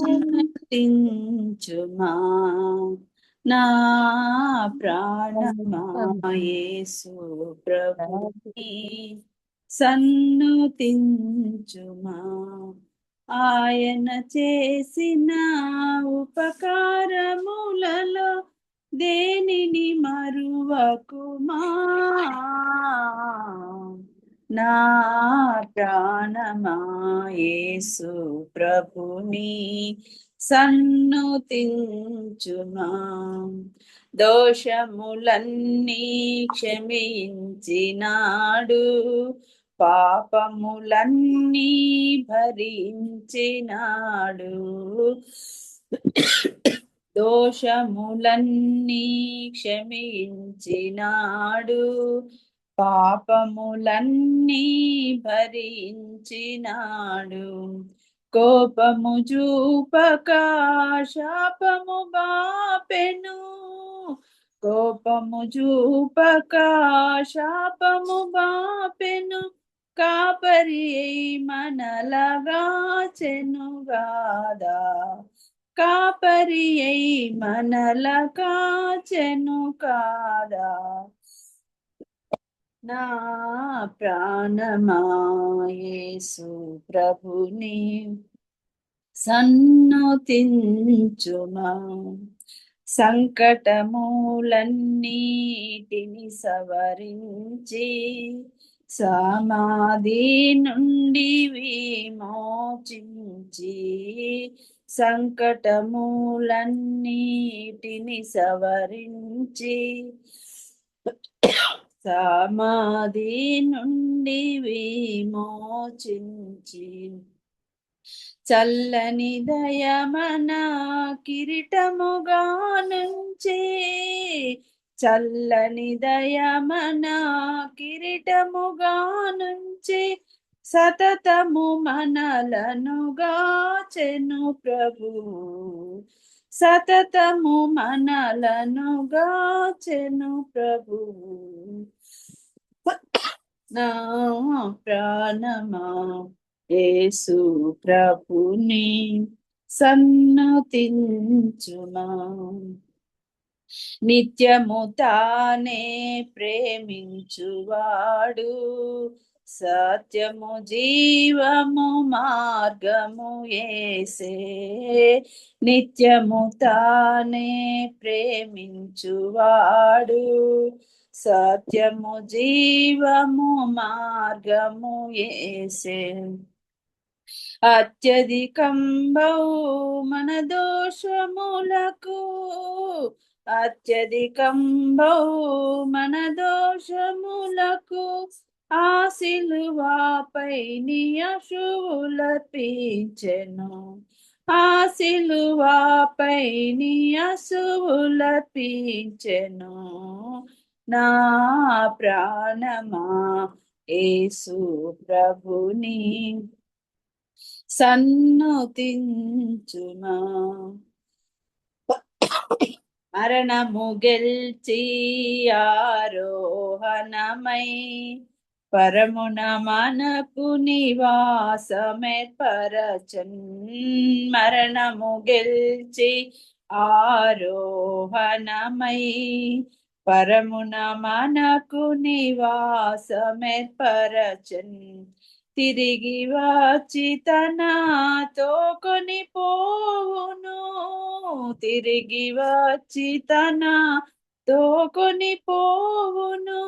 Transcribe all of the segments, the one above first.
సన్నతించుమా నా ప్రాణమా యేసు ప్రభుని సన్నుతించుమా ఆయన చేసిన ఉపకారములలో దేనిని మరువకుమా నా ప్రాణమా యేసు ప్రభుని సన్నుతించుమా దోషములన్నీ క్షమించినాడు పాపములన్నీ భరించినాడు దోషములన్నీ క్షమించినాడు పాపములన్నీ భరించినాడు కోపము చూపక శాపము బాపెను కోపము చూపక శాపము బాపెను కాపరి మనలగాచెనుగాదా కాపరి మనలగాచెను కాదా నా ప్రాణమా యేసు ప్రభుని సన్నుతించుమా సంకటములన్నిటిని సవరించి సమాధి నుండి విమోచించి సంకటములన్నిటిని సవరించి సమాధి నుండి విమోచించి చల్లని దయమన కిరీటముగా నుంచి చల్లని దయమన కిరీటముగా నుంచి సతతము మనలనుగాచెను ప్రభు సతతము మనలనుగాచెను ప్రభు నా ప్రాణమా యేసు ప్రభుని సన్నుతించుమా నిత్యము తానే ప్రేమించువాడు సత్యము జీవము మార్గము యేసే నిత్యము తానే ప్రేమించువాడు సత్యము జీవము మార్గము యేసే అత్యధికంబౌ మన దోషములకు అత్యధికంబౌ మన దోషములకు ఆ సిలువపై నీ అశువులర్పించెను ఆ సిలువపై నీ అశువులర్పించెను నా ప్రాణమా యేసు ప్రభుని సన్నుతించుమా మరణము గెల్చి ఆరోహణమై పరమున మనకు నివాసమేర్పరచన్ మరణము గెల్చి ఆరోహణమై పరమున మనకు నివాసమేర్పరచన్ తిరిగి వచ్చి తనతో కొనిపోవును తిరిగి వచ్చి తనతో కొనిపోవును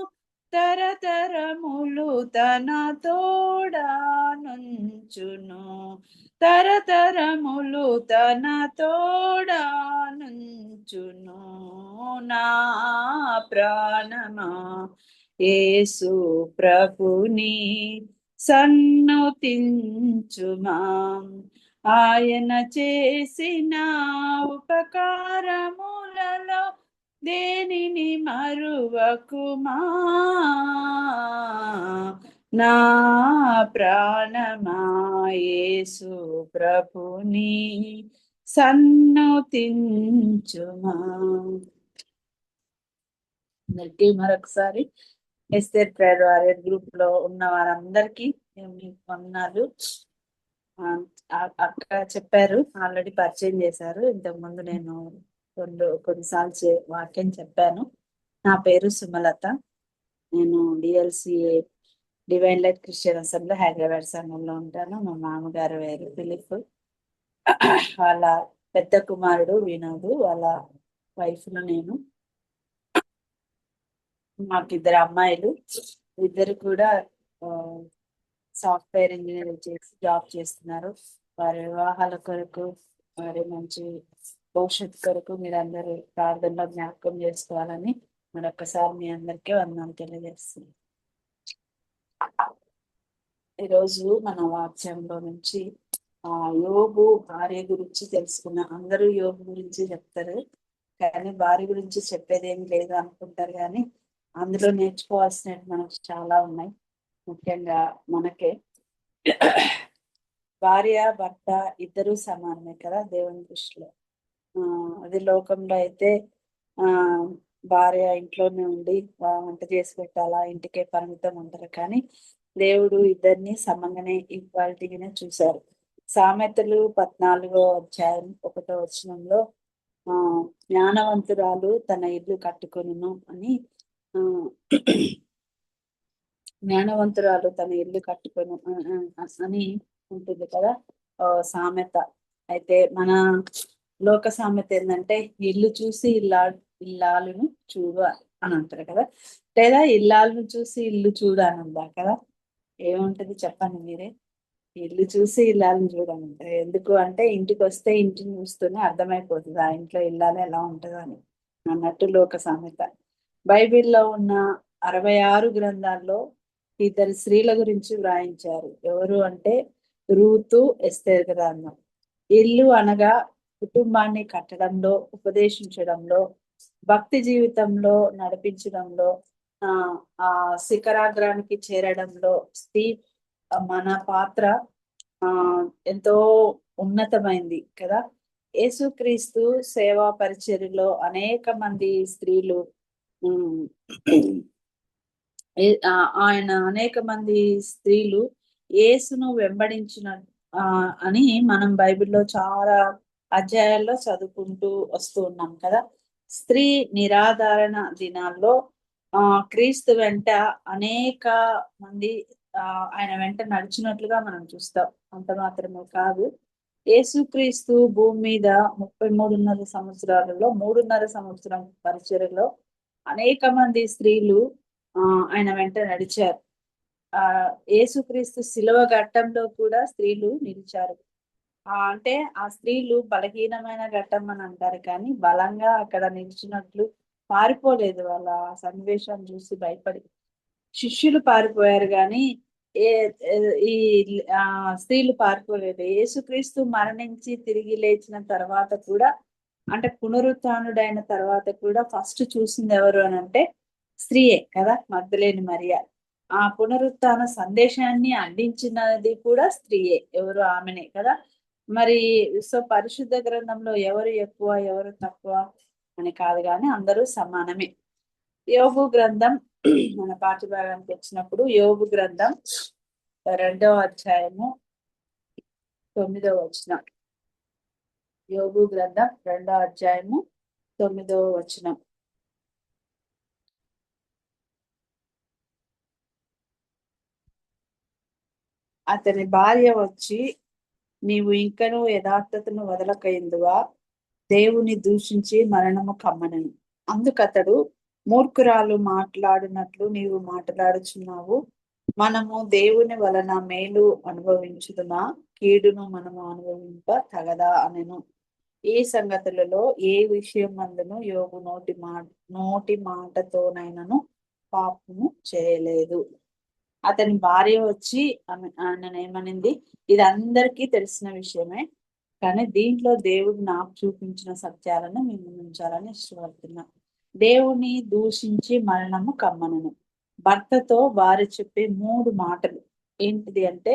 తరతరములు తన తోడానుంచును తరతరములు తన తోడానుంచును నా ప్రాణమా యేసు ప్రభుని సన్నుతించుమా ఆయన చేసిన ఉపకారములలో దేనిని మరువకుమా నా ప్రాణమా యేసు ప్రభుని సన్నుతించుమా అందరికీ మరొకసారి ఎస్తేర్ ప్రేయర్ వారియర్ గ్రూప్ లో ఉన్న వారందరికీ వందనాలు. అక్క చెప్పారు, ఆల్రెడీ పరిచయం చేశారు. ఇంతకు ముందు నేను కొన్నిసార్లు వాక్యం చెప్పాను. నా పేరు సుమలత. నేను DLCA divine light Christian assembly Hyderabad సంఘంలో ఉంటాను. మా మామగారు వేరు ఫిలిప్, వాళ్ళ పెద్ద కుమారుడు వినోద్, వాళ్ళ వైఫ్ నేను. మాకు ఇద్దరు అమ్మాయిలు, ఇద్దరు కూడా సాఫ్ట్వేర్ ఇంజనీరింగ్ చేసి జాబ్ చేస్తున్నారు. వారి వివాహాల కొరకు, వారి మంచి భవిష్యత్ కొరకు మీరందరూ ప్రార్థనలో జ్ఞాపకం చేసుకోవాలని మరొకసారి మీ అందరికీ వందనాలు తెలియజేస్తుంది. ఈరోజు మన వాక్యంలో నుంచి యోబు భార్య గురించి తెలుసుకున్నాం. అందరూ యోబు గురించి చెప్తారు, కానీ భార్య గురించి చెప్పేది ఏమి లేదు అనుకుంటారు. కానీ అందులో నేర్చుకోవాల్సినవి మనకు చాలా ఉన్నాయి. ముఖ్యంగా మనకే భార్య భర్త ఇద్దరు సమానమే కదా దేవుని దృష్టిలో. అది లోకంలో అయితే భార్య ఇంట్లోనే ఉండి వంట చేసి పెట్టాలా, ఇంటికే పరిమితం ఉంటారు. కానీ దేవుడు ఇద్దరిని సమంగానే ఈక్వాలిటీగానే చూశారు. సామెతలు 14వ అధ్యాయం 1వ వచనంలో జ్ఞానవంతురాలు తన ఇల్లు కట్టుకొనును అని, జ్ఞానవంతురాలు తన ఇల్లు కట్టుకొను అని ఉంటుంది కదా సామెత. అయితే మన లోక సామెత ఏంటంటే ఇల్లు చూసి ఇల్లాలును చూడు అని అంటారు కదా, లేదా ఇల్లాలను చూసి ఇల్లు చూడు అని ఉందా కదా. ఏముంటది చెప్పండి మీరే? ఇల్లు చూసి ఇల్లాలను చూడమంటారు. ఎందుకు అంటే ఇంటికి వస్తే ఇంటిని చూస్తూనే అర్థమైపోతుంది ఆ ఇంట్లో ఇల్లాలు ఎలా ఉంటుందో అని అన్నట్టు లోక సామెత. బైబిల్లో ఉన్న 66 గ్రంథాల్లో ఇద్దరు స్త్రీల గురించి వ్రాయించారు. ఎవరు అంటే రూతు, ఎస్తేర్ గ్రంథం. ఇల్లు అనగా కుటుంబాన్ని కట్టడంలో, ఉపదేశించడంలో, భక్తి జీవితంలో నడిపించడంలో, ఆ శిఖరాగ్రానికి చేరడంలో స్త్రీ మన పాత్ర ఎంతో ఉన్నతమైంది కదా. యేసుక్రీస్తు సేవా పరిచర్యలో అనేక మంది స్త్రీలు ఆయన అనేక మంది స్త్రీలు యేసును వెంబడించిన అని మనం బైబిల్లో చాలా అధ్యాయాల్లో చదువుకుంటూ వస్తూ ఉన్నాం కదా. స్త్రీ నిరాధారణ దినాల్లో క్రీస్తు వెంట అనేక మంది ఆయన వెంట నడిచినట్లుగా మనం చూస్తాం. అంత మాత్రమే కాదు, యేసుక్రీస్తు భూమి మీద 33.5 సంవత్సరాలలో 3.5 సంవత్సరం పరిచర్యలో అనేక మంది స్త్రీలు ఆయన వెంట నడిచారు. యేసుక్రీస్తు శిలువ ఘట్టంలో కూడా స్త్రీలు నిలిచారు. అంటే ఆ స్త్రీలు బలహీనమైన ఘట్టం అని అంటారు, కానీ బలంగా అక్కడ నిలిచినట్లు పారిపోలేదు. వాళ్ళ సన్నివేశాన్ని చూసి భయపడి శిష్యులు పారిపోయారు, కానీ ఈ స్త్రీలు పారిపోలేదు. యేసుక్రీస్తు మరణించి తిరిగి లేచిన తర్వాత కూడా, అంటే పునరుత్థానుడైన తర్వాత కూడా ఫస్ట్ చూసింది ఎవరు అని అంటే స్త్రీయే కదా, మగ్దలేని మరియ. ఆ పునరుత్థాన సందేశాన్ని అందించినది కూడా స్త్రీయే. ఎవరు? ఆమెనే కదా. మరి సో పరిశుద్ధ గ్రంథంలో ఎవరు ఎక్కువ ఎవరు తక్కువ అని కాదు, కానీ అందరూ సమానమే. యోబు గ్రంథం మన పాఠ్యభాగానికి వచ్చినప్పుడు యోబు గ్రంథం 2వ అధ్యాయము 9వ వచనం. యోబు గ్రంథం 2వ అధ్యాయము 9వ వచనం. అతని భార్య వచ్చి, నీవు ఇంకనూ యథార్థతను వదలకయిందువా, దేవుని దూషించి మరణము కమ్మనను. అందుకతడు, మూర్ఖురాలు మాట్లాడినట్లు నీవు మాట్లాడుచున్నావు. మనము దేవుని వలన మేలు అనుభవించుదుమా, కీడును మనము అనుభవింప తగదా అనెను. ఈ సంగతులలో ఏ విషయం అందును యోబు నోటి మాటతోనైనను పాపము చేయలేదు. అతని భార్య వచ్చి ఆయన ఏమనింది? ఇది అందరికీ తెలిసిన విషయమే, కానీ దీంట్లో దేవుడు నాకు చూపించిన సత్యాలను మేము ఉంచాలని ఇష్టపడుతున్నా. దేవుని దూషించి మరణము కమ్మనను. భర్తతో భార్య చెప్పే 3 మాటలు ఏంటిది అంటే,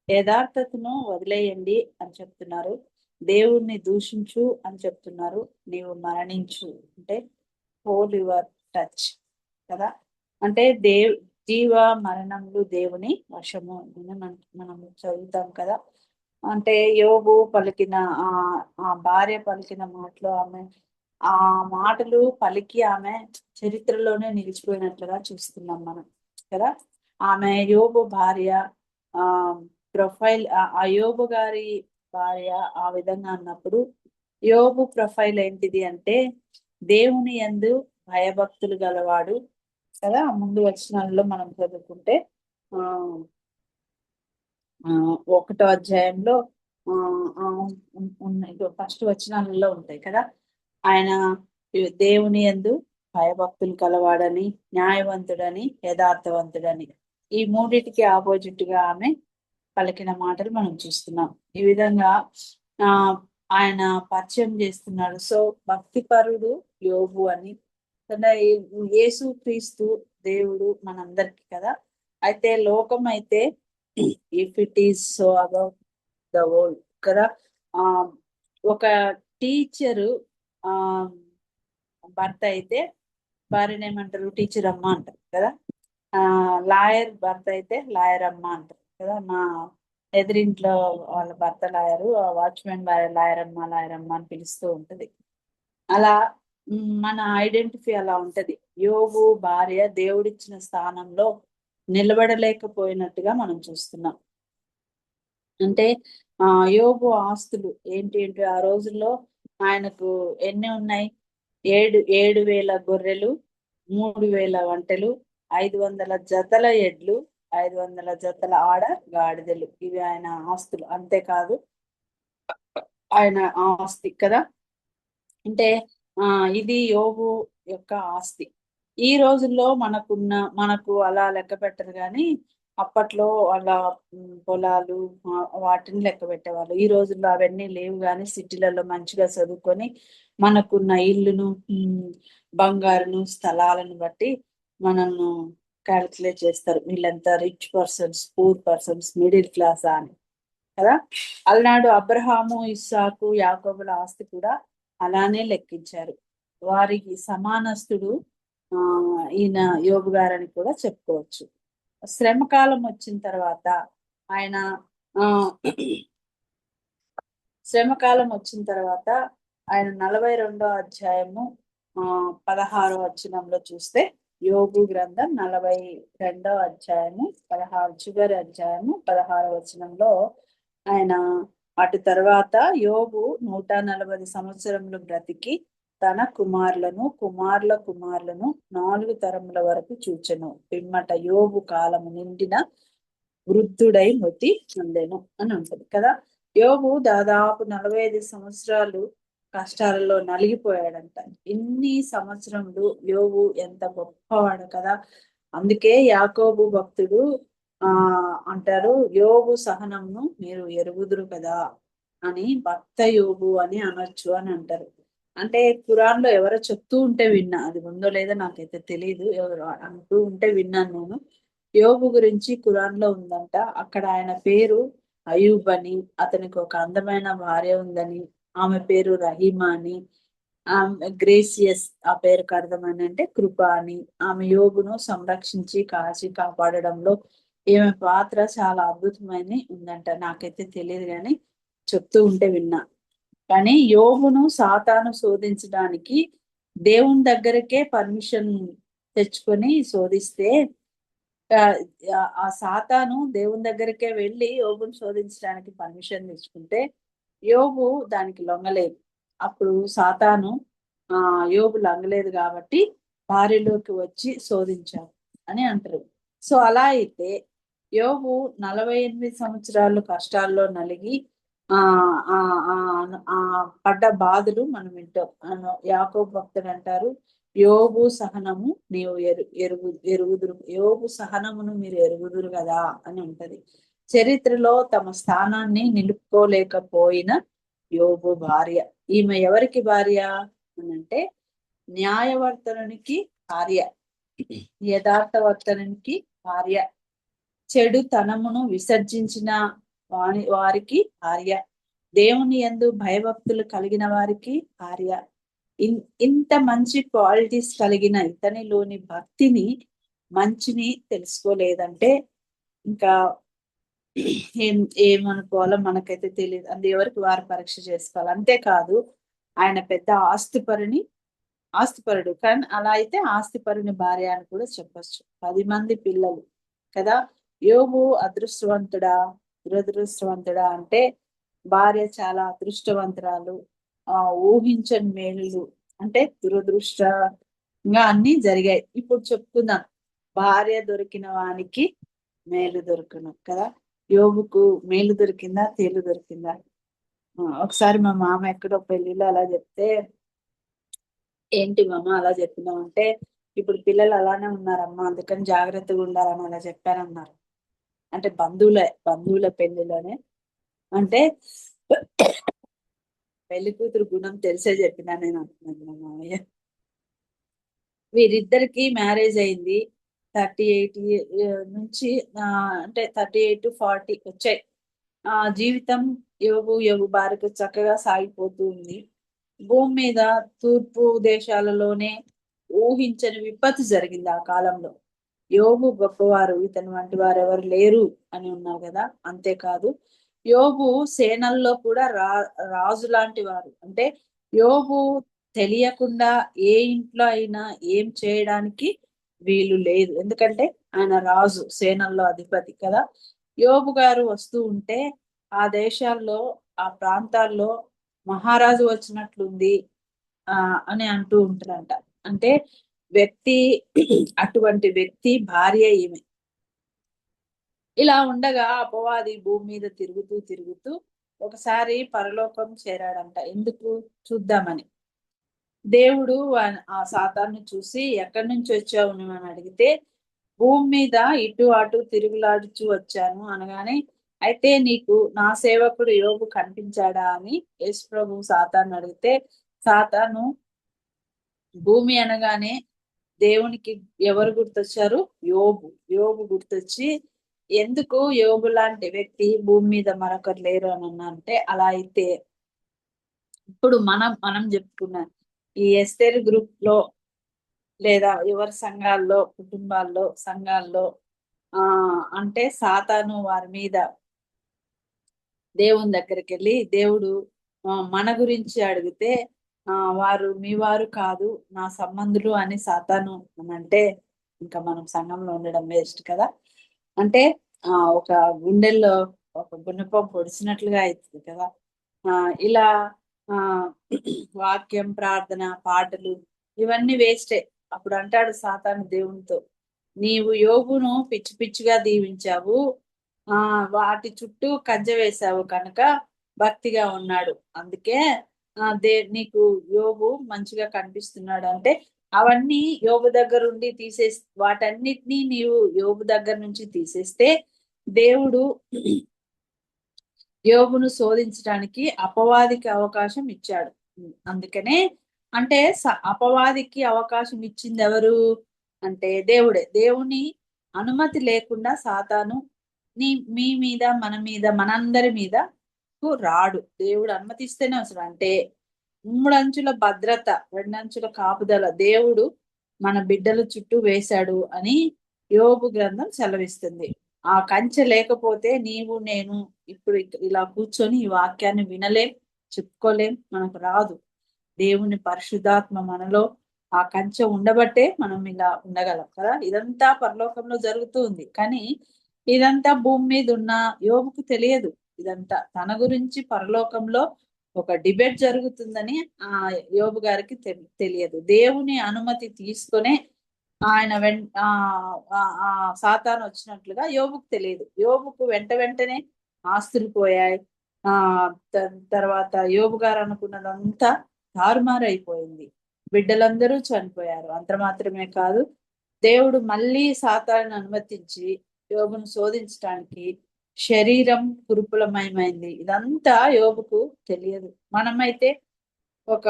యథార్థతను వదిలేయండి అని చెప్తున్నారు, దేవుణ్ణి దూషించు అని చెప్తున్నారు, నీవు మరణించు అంటే హోల్ యువర్ టచ్ కదా. అంటే జీవ మరణములు దేవుని వశము మనం చదువుతాం కదా. అంటే యోబు పలికిన ఆ ఆ భార్య పలికిన మాటలు, ఆ మాటలు పలికి ఆమె చరిత్రలోనే నిలిచిపోయినట్లుగా చూస్తున్నాం మనం కదా. ఆమె యోబు భార్య, ఆ ప్రొఫైల్, ఆ యోబు గారి భార్య ఆ విధంగా అన్నప్పుడు యోబు ప్రొఫైల్ ఏంటిది అంటే దేవుని యందు భయభక్తులు గలవాడు కదా. ముందు వచనాల్లో మనం చదువుకుంటే ఆ ఆ 1వ అధ్యాయంలో ఆ ఆ ఉన్నాయి, ఫస్ట్ వచనాలలో ఉంటాయి కదా. ఆయన దేవుని యందు భయభక్తులు కలవాడని, న్యాయవంతుడని, యథార్థవంతుడని, ఈ మూడిటికి ఆపోజిట్ గా ఆమె పలికిన మాటలు మనం చూస్తున్నాం. ఈ విధంగా ఆ ఆయన పరిచయం చేస్తున్నాడు. సో భక్తిపరుడు యోబు అని కదా. యేసు క్రీస్తు దేవుడు మనందరికి కదా. అయితే లోకం అయితే if it is so about the world కదా. ఆ ఒక టీచరు ఆ భర్త అయితే భార్యను ఏమంటారు, టీచర్ అమ్మ అంటారు కదా. ఆ లాయర్ భర్త అయితే లాయర్ అమ్మ అంటారు కదా. మా ఎదురింట్లో వాళ్ళ భర్త లాయరు, వాచ్మెన్ భార్య లాయర్ అమ్మ అని పిలుస్తూ ఉంటది. అలా మన ఐడెంటిఫై అలా ఉంటది. యోబు భార్య దేవుడిచ్చిన స్థానంలో నిలబడలేకపోయినట్టుగా మనం చూస్తున్నాం. అంటే యోబు ఆస్తులు ఏంటి ఏంటి ఆ రోజుల్లో ఆయనకు ఎన్ని ఉన్నాయి? 7,000 గొర్రెలు, 3,000 ఒంటెలు, 500 జతల ఎడ్లు, 500 జతల ఆడ గాడిదలు, ఇవి ఆయన ఆస్తులు. అంతేకాదు ఆయన ఆస్తి కదా. అంటే ఇది యోబు యొక్క ఆస్తి. ఈ రోజుల్లో మనకు అలా లెక్క పెట్టరు కానీ అప్పట్లో అలా పొలాలు వాటిని లెక్క పెట్టేవాళ్ళు. ఈ రోజుల్లో అవన్నీ లేవు కానీ సిటీలలో మంచిగా చదువుకొని మనకున్న ఇల్లును, బంగారును, స్థలాలను బట్టి మనల్ని క్యాల్కులేట్ చేస్తారు. వీళ్ళంతా rich persons, poor persons, middle class అని కదా. అలనాడు అబ్రహాము, ఇస్సాకు, యాకోబుల ఆస్తి కూడా అలానే లెక్కించారు. వారికి సమానస్తుడు ఆ ఈయన యోబు గారని కూడా చెప్పుకోవచ్చు. శ్రమకాలం వచ్చిన తర్వాత ఆయన ఆ శ్రమకాలం వచ్చిన తర్వాత ఆయన 42వ అధ్యాయము 16వ వచనంలో చూస్తే, యోబు గ్రంథం 42వ అధ్యాయము 16 చివరి అధ్యాయము 16వ వచనంలో ఆయన అటు తర్వాత యోబు 140 సంవత్సరములు బ్రతికి తన కుమారులను కుమారుల కుమారులను 4 తరముల వరకు చూచెను. పిమ్మట యోబు కాలము నిండిన వృద్ధుడై మృతి చెందెను అని ఉంటది కదా. యోబు దాదాపు 45 సంవత్సరాలు కష్టాలలో నలిగిపోయాడంట. ఇన్ని సంవత్సరములు యోబు ఎంత గొప్పవాడు కదా. అందుకే యాకోబు భక్తుడు అంటారు, యోబు సహనంను మీరు ఎరుగుదురు కదా అని, భక్త యోబు అని అనొచ్చు అని అంటారు. అంటే ఖురాన్ లో ఎవరో చెప్తూ ఉంటే విన్నా, అది ఉందో లేదో నాకైతే తెలియదు, ఎవరు అంటూ ఉంటే విన్నాను నేను. యోబు గురించి ఖురాన్ లో ఉందంట. అక్కడ ఆయన పేరు అయూబ్ అని, అతనికి ఒక అందమైన భార్య ఉందని, ఆమె పేరు రహీమా అని, ఆమె గ్రేసియస్, ఆ పేరుకు అర్థమని అంటే కృప అని. ఆమె యోబును సంరక్షించి కాచి కాపాడడంలో ఈమె పాత్ర చాలా అద్భుతమైన ఉందంట. నాకైతే తెలియదు కానీ చెప్తూ ఉంటే విన్నా. కానీ యోబును సాతాను శోధించడానికి దేవుని దగ్గరకే పర్మిషన్ తెచ్చుకొని శోధిస్తే, ఆ సాతాను దేవుని దగ్గరికే వెళ్ళి యోబుని శోధించడానికి పర్మిషన్ తెచ్చుకుంటే యోబు దానికి లొంగలేదు. అప్పుడు సాతాను యోబు లొంగలేదు కాబట్టి భార్యలోకి వచ్చి శోధించాడు అని అంటారు. సో అలా అయితే యోబు 48 సంవత్సరాలు కష్టాల్లో నలిగి ఆ ఆ ఆ ఆ పడ్డ బాధలు మనం వింటాం. యాకోబు భక్తుడు అంటారు, యోబు సహనము నీవు ఎరుగుదురు, యోబు సహనమును మీరు ఎరుగుదురు కదా అని ఉంటది. చరిత్రలో తమ స్థానాన్ని నిలుపుకోలేకపోయిన యోబు భార్య. ఈమె ఎవరికి భార్య అని అంటే న్యాయవర్తనునికి భార్య, యథార్థవర్తనునికి భార్య, చెడు తనమును విసర్జించిన వారికి భార్య, దేవుని యందు భయభక్తులు కలిగిన వారికి భార్య. ఇంత మంచి క్వాలిటీస్ కలిగిన ఇతనిలోని భక్తిని, మంచిని తెలుసుకోలేదంటే ఇంకా ఏం ఏమనుకోవాలో మనకైతే తెలియదు. అది ఎవరికి వారు పరీక్ష చేసుకోవాలి. అంతేకాదు ఆయన పెద్ద ఆస్తిపరుడు. కానీ అలా అయితే ఆస్తిపరుని భార్య అని కూడా చెప్పొచ్చు. 10 మంది పిల్లలు కదా. యోబు అదృష్టవంతుడా, దురదృష్టవంతుడా అంటే భార్య చాలా అదృష్టవంతురాలు. ఊహించని మేలులు అంటే దురదృష్టంగా అన్ని జరిగాయి. ఇప్పుడు చెప్పుకుందాం, భార్య దొరికిన వానికి మేలు దొరుకును కదా. యోబుకు మేలు దొరికిందా, తేలు దొరికిందా? ఒకసారి మా మామ ఎక్కడో పెళ్లిలో అలా చెప్తే, ఏంటి మామ అలా చెప్పినావు అంటే, ఇప్పుడు పిల్లలు అలానే ఉన్నారమ్మా, అందుకని జాగ్రత్తగా ఉండాలని అలా చెప్పానన్నారు. అంటే బంధువుల పెళ్లిలోనే. అంటే పెళ్లి కూతురు గుణం తెలిసే చెప్పినా నేను అంటున్నాను మా మామయ్య. వీరిద్దరికి మ్యారేజ్ అయింది 38 నుంచి, అంటే 38 to 40 వచ్చాయి. జీవితం యోబు భార్యకు చక్కగా సాగిపోతూ ఉంది. భూమి మీద తూర్పు దేశాలలోనే ఊహించని విపత్తు జరిగింది ఆ కాలంలో. యోబు గొప్పవారు, ఇతని వంటి వారు ఎవరు లేరు అని ఉన్నారు కదా. అంతేకాదు యోబు సేనల్లో కూడా రాజు లాంటి వారు. అంటే యోబు తెలియకుండా ఏ ఇంట్లో అయినా ఏం చేయడానికి వీలు లేదు. ఎందుకంటే ఆయన రాజు, సేనల్లో అధిపతి కదా. యోబు గారు వస్తూ ఉంటే ఆ దేశాల్లో, ఆ ప్రాంతాల్లో మహారాజు వచ్చినట్లుంది అని అంటూ ఉంటారంట. అంటే వ్యక్తి అటువంటి వ్యక్తి భార్య ఈమె. ఇలా ఉండగా అపవాది భూమి మీద తిరుగుతూ తిరుగుతూ ఒకసారి పరలోకం చేరాడంట. ఎందుకు చూద్దామని. దేవుడు ఆ సాతాన్ని చూసి, ఎక్కడి నుంచి వచ్చావు నువ్వు అని అడిగితే, భూమి మీద ఇటు అటు తిరుగులాడుచూ వచ్చాను అనగానే, అయితే నీకు నా సేవకుడు యోబు కనిపించాడా అని యేసు ప్రభు సాతాను అడిగితే, సాతాను భూమి అనగానే దేవునికి ఎవరు గుర్తొచ్చారు? యోబు గుర్తొచ్చి, ఎందుకు యోబు లాంటి వ్యక్తి భూమి మీద మరొకరు లేరు అని అన్నా అంటే, అలా అయితే ఇప్పుడు మనం చెప్పుకున్న ఈ ఎస్తేర్ గ్రూప్ లో, లేదా ఎవరి సంఘాల్లో, కుటుంబాల్లో, సంఘాల్లో అంటే సాతాను వారి మీద దేవుని దగ్గరికి వెళ్ళి, దేవుడు మన గురించి అడిగితే వారు మీ వారు కాదు, నా సంబంధులు అని సాతాను అని అంటే, ఇంకా మనం సంఘంలో ఉండడం వేస్ట్ కదా. అంటే ఒక గుండెల్లో ఒక గుణపం పొడిచినట్లుగా అవుతుంది కదా. ఇలా ఆ వాక్యం, ప్రార్థన, పాటలు ఇవన్నీ వేస్టే. అప్పుడు అంటాడు సాతాను దేవునితో, నీవు యోబును పిచ్చి పిచ్చిగా దీవించావు, వాటి చుట్టూ కంచె వేశావు కనుక భక్తిగా ఉన్నాడు, అందుకే నీకు యోబు మంచిగా కనిపిస్తున్నాడు అంటే, అవన్నీ యోబు దగ్గర ఉండి వాటన్నిటినీ నీవు యోబు దగ్గర నుంచి తీసేస్తే దేవుడు యోబును శోధించడానికి అపవాదికి అవకాశం ఇచ్చాడు. అందుకనే అంటే అపవాదికి అవకాశం ఇచ్చింది ఎవరు అంటే దేవుడే. దేవుని అనుమతి లేకుండా సాతాను మీ మీద, మన మీద, మనందరి మీద రాడు. దేవుడు అనుమతిస్తేనే వస్తాడు. అంటే 3 అంచుల భద్రత, 2 అంచుల కాపుదల దేవుడు మన బిడ్డల చుట్టూ వేశాడు అని యోబు గ్రంథం సెలవిస్తుంది. ఆ కంచె లేకపోతే నీవు నేను ఇప్పుడు ఇలా కూర్చొని ఈ వాక్యాన్ని వినలేం, చెప్పుకోలేం, మనకు రాదు. దేవుని పరిశుద్ధాత్మ మనలో ఆ కంచె ఉండబట్టే మనం ఇలా ఉండగలం కదా. ఇదంతా పరలోకంలో జరుగుతూ ఉంది, కానీ ఇదంతా భూమి మీద ఉన్న యోబుకు తెలియదు. ఇదంతా తన గురించి పరలోకంలో ఒక డిబేట్ జరుగుతుందని యోబు గారికి తెలియదు. దేవుని అనుమతి తీసుకొనే ఆయన సాతాను వచ్చినట్లుగా యోబుకు తెలియదు. యోబుకు వెంటనే ఆస్తులు పోయాయి. ఆ తర్వాత యోబు గారు అనుకున్నదంతా తారుమారైపోయింది. బిడ్డలందరూ చనిపోయారు. అంత మాత్రమే కాదు, దేవుడు మళ్ళీ సాతాను అనుమతించి యోబును శోధించడానికి శరీరం కురుపులమయమైంది. ఇదంతా యోబుకు తెలియదు. మనమైతే ఒక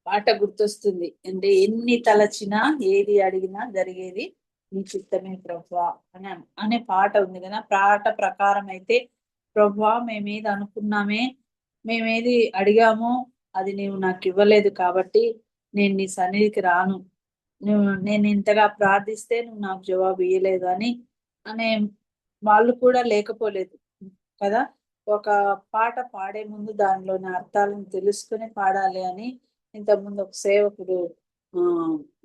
పాట గుర్తొస్తుంది, అంటే ఎన్ని తలచినా ఏది అడిగినా జరిగేది నీ చిత్తమే ప్రభువా అనే పాట ఉంది కదా. పాట ప్రకారం అయితే, ప్రభువా మేమేది అనుకున్నామే, మేమేది అడిగామో అది నీవు నాకు ఇవ్వలేదు కాబట్టి నేను నీ సన్నిధికి రాను, నేను ఇంతగా ప్రార్థిస్తే నువ్వు నాకు జవాబు ఇయ్యలేదు అనే వాళ్ళు కూడా లేకపోలేదు కదా. ఒక పాట పాడే ముందు దానిలోని అర్థాలను తెలుసుకుని పాడాలి అని ఇంతకుముందు ఒక సేవకుడు ఆ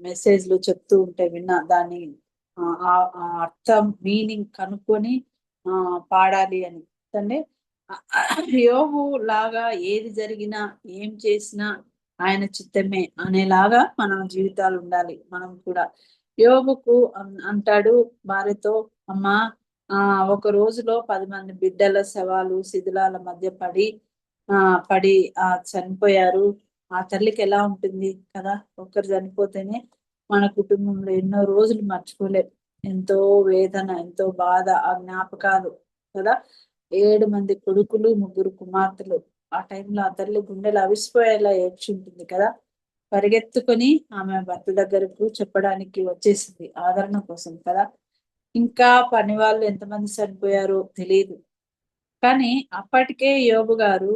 మెసేజ్లు చెప్తూ ఉంటే విన్నా. దాన్ని ఆ అర్థం మీనింగ్ కనుక్కొని పాడాలి అని. అంటే యోబు లాగా ఏది జరిగినా ఏం చేసినా ఆయన చిత్తమే అనేలాగా మన జీవితాలు ఉండాలి. మనం కూడా యోబుకు అంటాడు భార్యతో, అమ్మా ఒక రోజులో 10 మంది బిడ్డల శవాలు శిథిలాల మధ్య పడి చనిపోయారు. ఆ తల్లికి ఎలా ఉంటుంది కదా. ఒక్కరు చనిపోతేనే మన కుటుంబంలో ఎన్నో రోజులు మర్చిపోలేం. ఎంతో వేదన, ఎంతో బాధ, ఆ జ్ఞాపకాలు కదా. 7 మంది కొడుకులు, 3 కుమార్తెలు. ఆ టైంలో ఆ తల్లి గుండెలు అవిసిపోయేలా ఏడ్చి ఉంటుంది కదా. పరిగెత్తుకొని ఆమె భర్త దగ్గరకు చెప్పడానికి వచ్చేసింది ఆదరణ కోసం కదా. ఇంకా పని వాళ్ళు ఎంతమంది చనిపోయారో తెలియదు. కానీ అప్పటికే యోబు గారు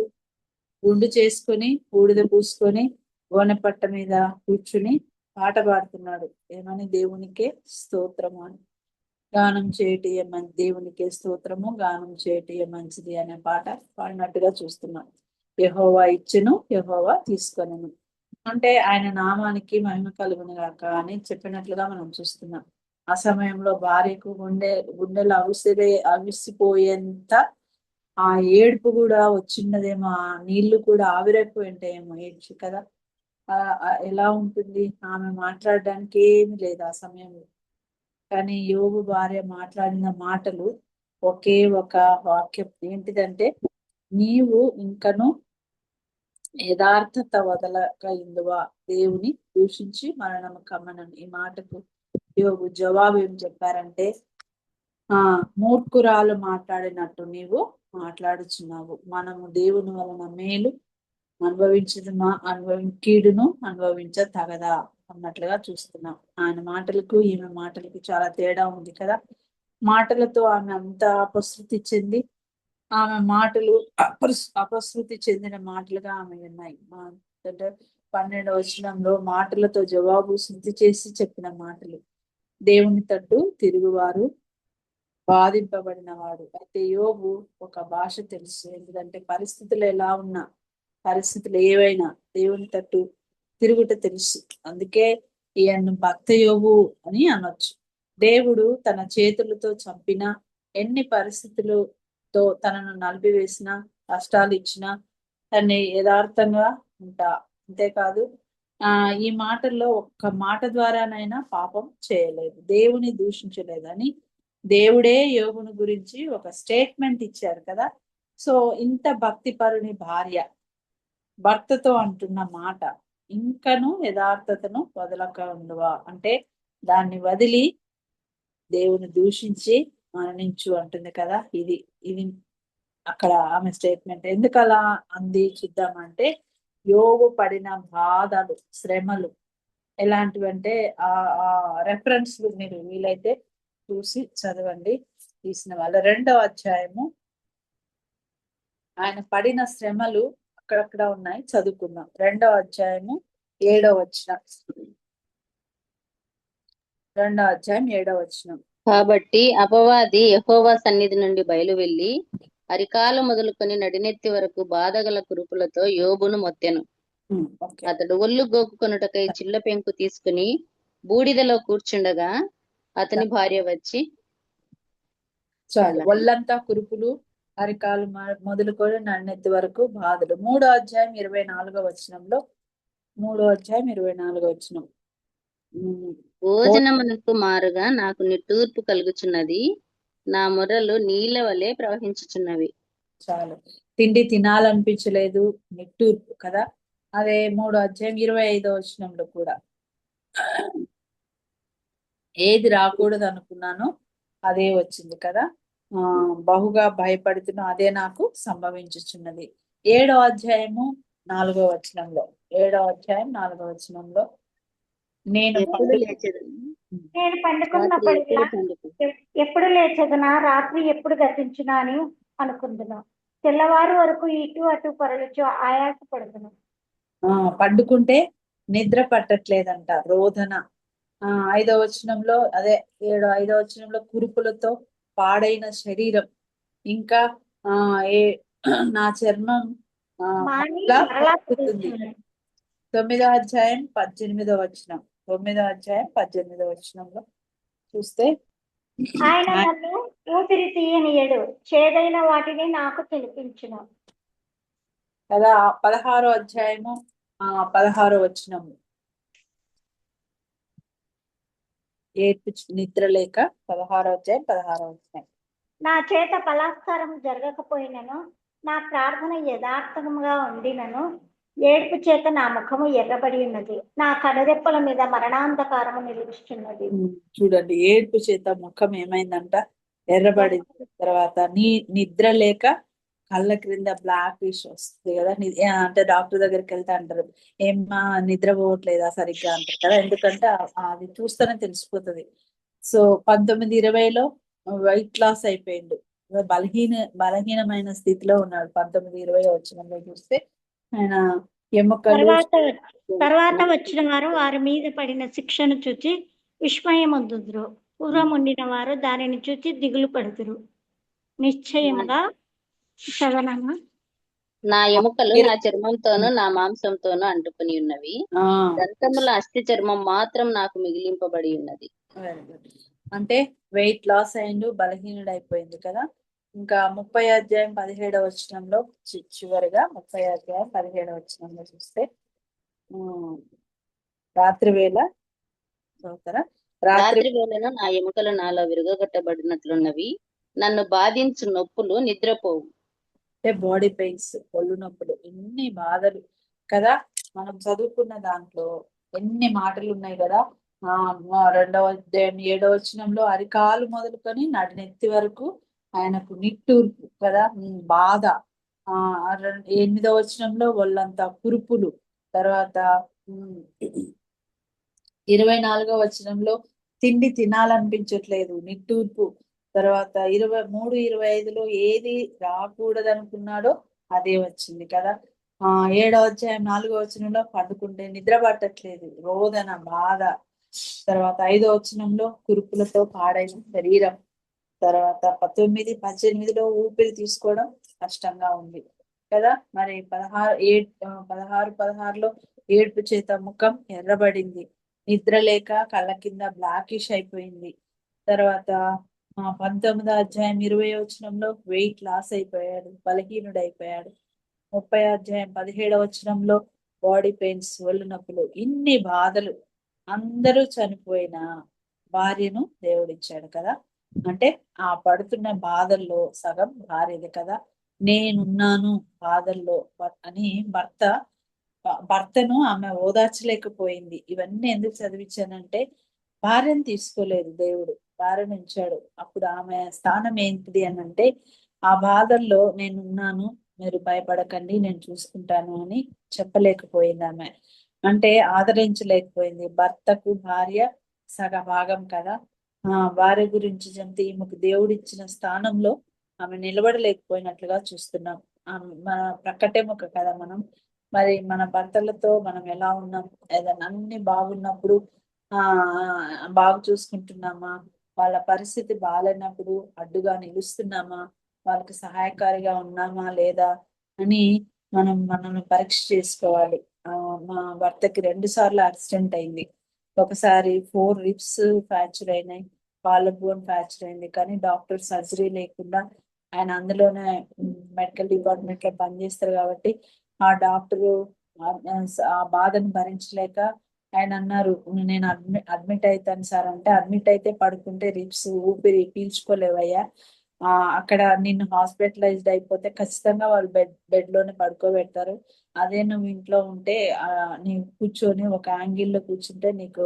గుండు చేసుకొని బూడిద పూసుకొని గోనెపట్ట మీద కూర్చుని పాట పాడుతున్నాడు. ఏమని? దేవునికే స్తోత్రము అని. గానం చేయటి దేవునికే స్తోత్రము, గానం చేయటి మంచిది అనే పాట పాడినట్టుగా చూస్తున్నాం. యెహోవా ఇచ్చెను, యెహోవా తీసుకొనెను. అంటే ఆయన నామానికి మహిమ కలుగును గాక అని చెప్పినట్లుగా మనం చూస్తున్నాం. ఆ సమయంలో భార్యకు గుండెలు అవిసిపోయేంత ఆ ఏడుపు కూడా వచ్చిన్నదేమో. ఆ నీళ్లు కూడా ఆవిరైపోయి ఉంటాయేమో ఏడ్చి కదా. ఎలా ఉంటుంది? ఆమె మాట్లాడడానికి ఏమి లేదు ఆ సమయంలో. కానీ యోబు భార్య మాట్లాడిన మాటలు ఒకే ఒక వాక్యం ఏంటిదంటే, నీవు ఇంకను యథార్థత వదలక ఇందువా, దేవుని దూషించి మరణము కమ్మనని. ఈ మాటకు యోబు జవాబు ఏం చెప్పారంటే, మూర్ఖురాలు మాట్లాడినట్టు నీవు మాట్లాడుచున్నావు. మనము దేవుని వలన మేలు కీడును అనుభవించ తగదా అన్నట్లుగా చూస్తున్నాం. ఆయన మాటలకు ఈమె మాటలకు చాలా తేడా ఉంది కదా. మాటలతో ఆమె అంత అపశృతి చెంది, ఆమె మాటలు అపశృతి చెందిన మాటలుగా ఆమె ఉన్నాయి. 12వ వచనంలో మాటలతో జవాబు శుద్ధి చేసి చెప్పిన మాటలు. దేవుని తట్టు తిరుగువారు బాధింపబడిన వాడు. అయితే యోబు ఒక భాష తెలుసు. ఎందుకంటే పరిస్థితులు ఎలా ఉన్నా, పరిస్థితులు ఏవైనా దేవుని తట్టు తిరుగుట తెలుసు. అందుకే ఈయన భక్త యోబు అని అనొచ్చు. దేవుడు తన చేతులతో చంపిన, ఎన్ని పరిస్థితులతో తనను నలిపివేసిన, కష్టాలు ఇచ్చినా తన్ని యథార్థంగా ఉంటా. అంతేకాదు ఈ మాటల్లో ఒక్క మాట ద్వారానైనా పాపం చేయలేదు, దేవుని దూషించలేదని దేవుడే యోగుని గురించి ఒక స్టేట్మెంట్ ఇచ్చారు కదా. సో ఇంత భక్తిపరుని భార్య భర్తతో అంటున్న మాట, ఇంకను యథార్థతను వదలక ఉండువా అంటే దాన్ని వదిలి దేవుని దూషించి మరణించు అంటుంది కదా. ఇది ఇది అక్కడ ఆమె స్టేట్మెంట్. ఎందుకు అలా అంది చూద్దామంటే, యోగు పడిన బాధలు, శ్రమలు ఎలాంటివంటే ఆ రెఫరెన్స్ మీరు వీలైతే చూసి చదవండి. తీసిన వాళ్ళ 2వ అధ్యాయము. ఆయన పడిన శ్రమలు అక్కడక్కడ ఉన్నాయి, చదువుకుందాం. 2వ అధ్యాయము 7వ వచనం. 2వ అధ్యాయం 7వ వచనం. కాబట్టి అపవాది యెహోవా సన్నిధి నుండి బయలు వెళ్లి అరికాలు మొదలుకొని నడినెత్తి వరకు బాధగల కురుపులతో యోబును మొత్తెను. అతడు ఒళ్ళు గోకుకొనుటకై చిల్ల పెంకు తీసుకుని బూడిదలో కూర్చుండగా అతని భార్య వచ్చి, చాలు ఒళ్ళంతా కురుపులు, అరికాలు మొదలుకొని నన్నెత్తి వరకు బాధలు. 3వ అధ్యాయం 24వ వచనంలో, 3వ అధ్యాయం 24వ వచనం. భోజనమునకు మారుగా నాకు నిట్టూర్పు కలుగుచున్నది, నా మొర్రలు నీళ్ల వలె ప్రవహించుచున్నవి. చాలు, తిండి తినాలనిపించలేదు, నిట్టూర్పు కదా. అదే 3వ అధ్యాయం 25వ వచనంలో కూడా, ఏది రాకూడదు అనుకున్నానో అదే వచ్చింది కదా. బహుగా భయపడుతున్నా అదే నాకు సంభవించుచున్నది. 7వ అధ్యాయము 4వ వచనంలో, 7వ అధ్యాయం 4వ వచనంలో, నేను పండుకున్నప్పటికీ ఎప్పుడు లేచదునా, రాత్రి ఎప్పుడు గతించునా అని అనుకుంటున్నా. తెల్లవారు వరకు ఇటు అటు పొరలొచ్చు ఆయాస పడుతున్నా. పండుకుంటే నిద్ర పట్టట్లేదంట, రోదన. 5వ వచనంలో, అదే 5వ వచనంలో కురుపులతో పాడైన శరీరం, ఇంకా ఆ ఏ నా చర్మం మాని మరలా మరలా పెరుగుతుంది. పెరుగుచున్నది. 9వ అధ్యాయం 18వ వచనం. 9వ అధ్యాయం 18వ వచనంలో చూస్తే ఆయన నన్ను ఊపిరి తీయనీయడు, చేదైన వాటిని నాకు తినిపించును. కదా 16వ అధ్యాయము 16వ వచనము. ఏడ్పు నిద్ర లేక 16వ అధ్యాయం 16వ వచనం. నా చేత బలాత్కారం జరగకపోయినను, నా ప్రార్థన యథార్థముగా ఉండినను, ఏడ్పు చేత నా ముఖము ఎర్రబడి ఉన్నది, నా కనురెప్పల మీద మరణాంధకారము నిలుస్తున్నది. చూడండి, ఏడ్పు చేత ముఖం ఏమైందంట, ఎర్రబడింది. తర్వాత నిద్ర లేక కళ్ళ క్రింద బ్లాకిష్ వస్తుంది కదా. అంటే డాక్టర్ దగ్గరికి వెళ్తే అంటారు, ఏమ్మా నిద్ర పోవట్లేదా సరిగ్గా అంటారు కదా. ఎందుకంటే అది చూస్తేనే తెలిసిపోతుంది. సో 19-20లో వెయిట్ లాస్ అయిపోయిండు, బలహీనమైన స్థితిలో ఉన్నాడు. 19-20 వచనంలో చూస్తే ఆయన ఎముకలు తర్వాత వచ్చిన వారు వారి మీద పడిన శిక్షను చూచి విస్మయమొందుదురు, పూర్వం ఉండిన వారు దానిని చూచి దిగులు పడుదురు. నిశ్చయముగా చదవనమ్మా. నా ఎముకలు నా చర్మంతోను నా మాంసంతోను అంటుకుని ఉన్నవి, దంతముల అస్థి చర్మం మాత్రం నాకు మిగిలింపబడి ఉన్నది. Very good. అంటే వెయిట్ లాస్ అయిండు, బలహీనుడు అయిపోయింది కదా. ఇంకా 30వ అధ్యాయం 17వ వచనంలో చివరిగా 30వ అధ్యాయం 17వ వచనంలో చూస్తే రాత్రి వేళ చదువుతారా? రాత్రి వేళను నా ఎముకలు నాలో విరుగగొట్టబడినట్లున్నవి, నన్ను బాధించు నొప్పులు నిద్రపోవు. అంటే బాడీ పెయిన్స్, ఒళ్ళు నొప్పులు, ఎన్ని బాధలు కదా. మనం చదువుకున్న దాంట్లో ఎన్ని మాటలు ఉన్నాయి కదా. 2వ అధ్యాయం 7వ వచనంలో అరికాలు మొదలుకొని నడినెత్తి వరకు ఆయనకు నిట్టూర్పు కదా, బాధ. 8వ వచనంలో ఒళ్ళంతా కురుపులు. తర్వాత 24వ వచనంలో తిండి తినాలనిపించట్లేదు, నిట్టూర్పు. తర్వాత 23-25లో ఏది రాకూడదు అనుకున్నాడో అదే వచ్చింది కదా. 7వ అధ్యాయం 4వ వచనంలో పండుకుంటే నిద్ర పట్టట్లేదు, రోదన, బాధ. తర్వాత 5వ వచనంలో కురుపులతో పాడైన శరీరం. తర్వాత 19-18లో ఊపిరి తీసుకోవడం కష్టంగా ఉంది కదా. మరి 16-16లో ఏడ్పు చేత ముఖం ఎర్రబడింది, నిద్ర లేక కళ్ళ కింద బ్లాకిష్ అయిపోయింది. తర్వాత 19వ అధ్యాయం 20వ వచనంలో వెయిట్ లాస్ అయిపోయాడు, బలహీనుడు అయిపోయాడు. 30వ అధ్యాయం 17వ వచనంలో బాడీ పెయిన్స్, ఒళ్ళు నొప్పులు, ఇన్ని బాధలు. అందరూ చనిపోయిన భార్యను దేవుడిచ్చాడు కదా. అంటే ఆ పడుతున్న బాధల్లో సగం భార్యది కదా. నేనున్నాను బాధల్లో అని భర్తను ఆమె ఓదార్చలేకపోయింది. ఇవన్నీ ఎందుకు చదివించానంటే, భార్యను తీసుకోలేదు దేవుడు, భార్యను ఉంచాడు. అప్పుడు ఆమె స్థానం ఏంటిది అని అంటే, ఆ బాధల్లో నేనున్నాను, మీరు భయపడకండి, నేను చూసుకుంటాను అని చెప్పలేకపోయింది ఆమె. అంటే ఆదరించలేకపోయింది. భర్తకు భార్య సగ భాగం కదా. భార్య గురించి చెప్తే ఈమెకు దేవుడిచ్చిన స్థానంలో ఆమె నిలబడలేకపోయినట్లుగా చూస్తున్నాం. మన ప్రక్కటేముక కదా మనం. మరి మన భర్తలతో మనం ఎలా ఉన్నాం? ఏదైనా అన్ని బాగున్నప్పుడు బాగు చూసుకుంటున్నామా? వాళ్ళ పరిస్థితి బాగాలేనప్పుడు అడ్డుగా నిలుస్తున్నామా? వాళ్ళకి సహాయకారిగా ఉన్నామా లేదా అని మనల్ని పరీక్ష చేసుకోవాలి. మా భర్తకి 2 సార్లు యాక్సిడెంట్ అయింది. ఒకసారి 4 రిబ్స్ ఫ్రాక్చర్ అయినాయి, కాలర్ బోన్ ఫ్రాక్చర్ అయింది. కానీ డాక్టర్ సర్జరీ లేకుండా, ఆయన అందులోనే మెడికల్ డిపార్ట్మెంట్ లో పనిచేస్తారు కాబట్టి ఆ డాక్టరు ఆ బాధను భరించలేక ఆయన అన్నారు, నేను అడ్మిట్ అవుతాను సార్ అంటే, అడ్మిట్ అయితే పడుకుంటే రిబ్స్ ఊపిరి పీల్చుకోలేవయ్యా, అక్కడ నిన్ను హాస్పిటలైజ్డ్ అయిపోతే ఖచ్చితంగా వాళ్ళు బెడ్ లోనే పడుకోబెడతారు. అదే నువ్వు ఇంట్లో ఉంటే నీవు కూర్చొని ఒక యాంగిల్లో కూర్చుంటే నీకు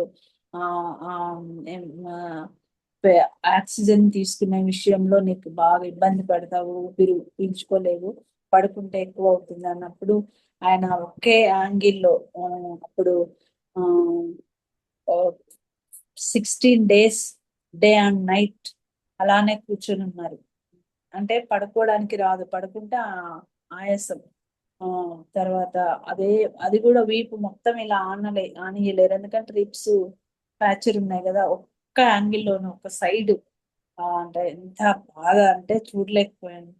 ఆక్సిజన్ తీసుకునే విషయంలో నీకు బాగా ఇబ్బంది పడతావు, ఊపిరి పీల్చుకోలేవు, పడుకుంటే ఎక్కువ అవుతుంది అన్నప్పుడు ఆయన ఒకే యాంగిల్లో అప్పుడు 16 days డే అండ్ నైట్ అలానే కూర్చొని ఉన్నారు. అంటే పడుకోవడానికి రాదు, పడుకుంటే ఆయాసం. తర్వాత అది కూడా వీపు మొత్తం ఇలా ఆనియలేరు, ఎందుకంటే రిబ్స్ ఫ్రాక్చర్ ఉన్నాయి కదా. ఒక్క యాంగిల్లోను ఒక సైడ్ అంటే ఎంత బాధ అంటే చూడలేకపోయాను.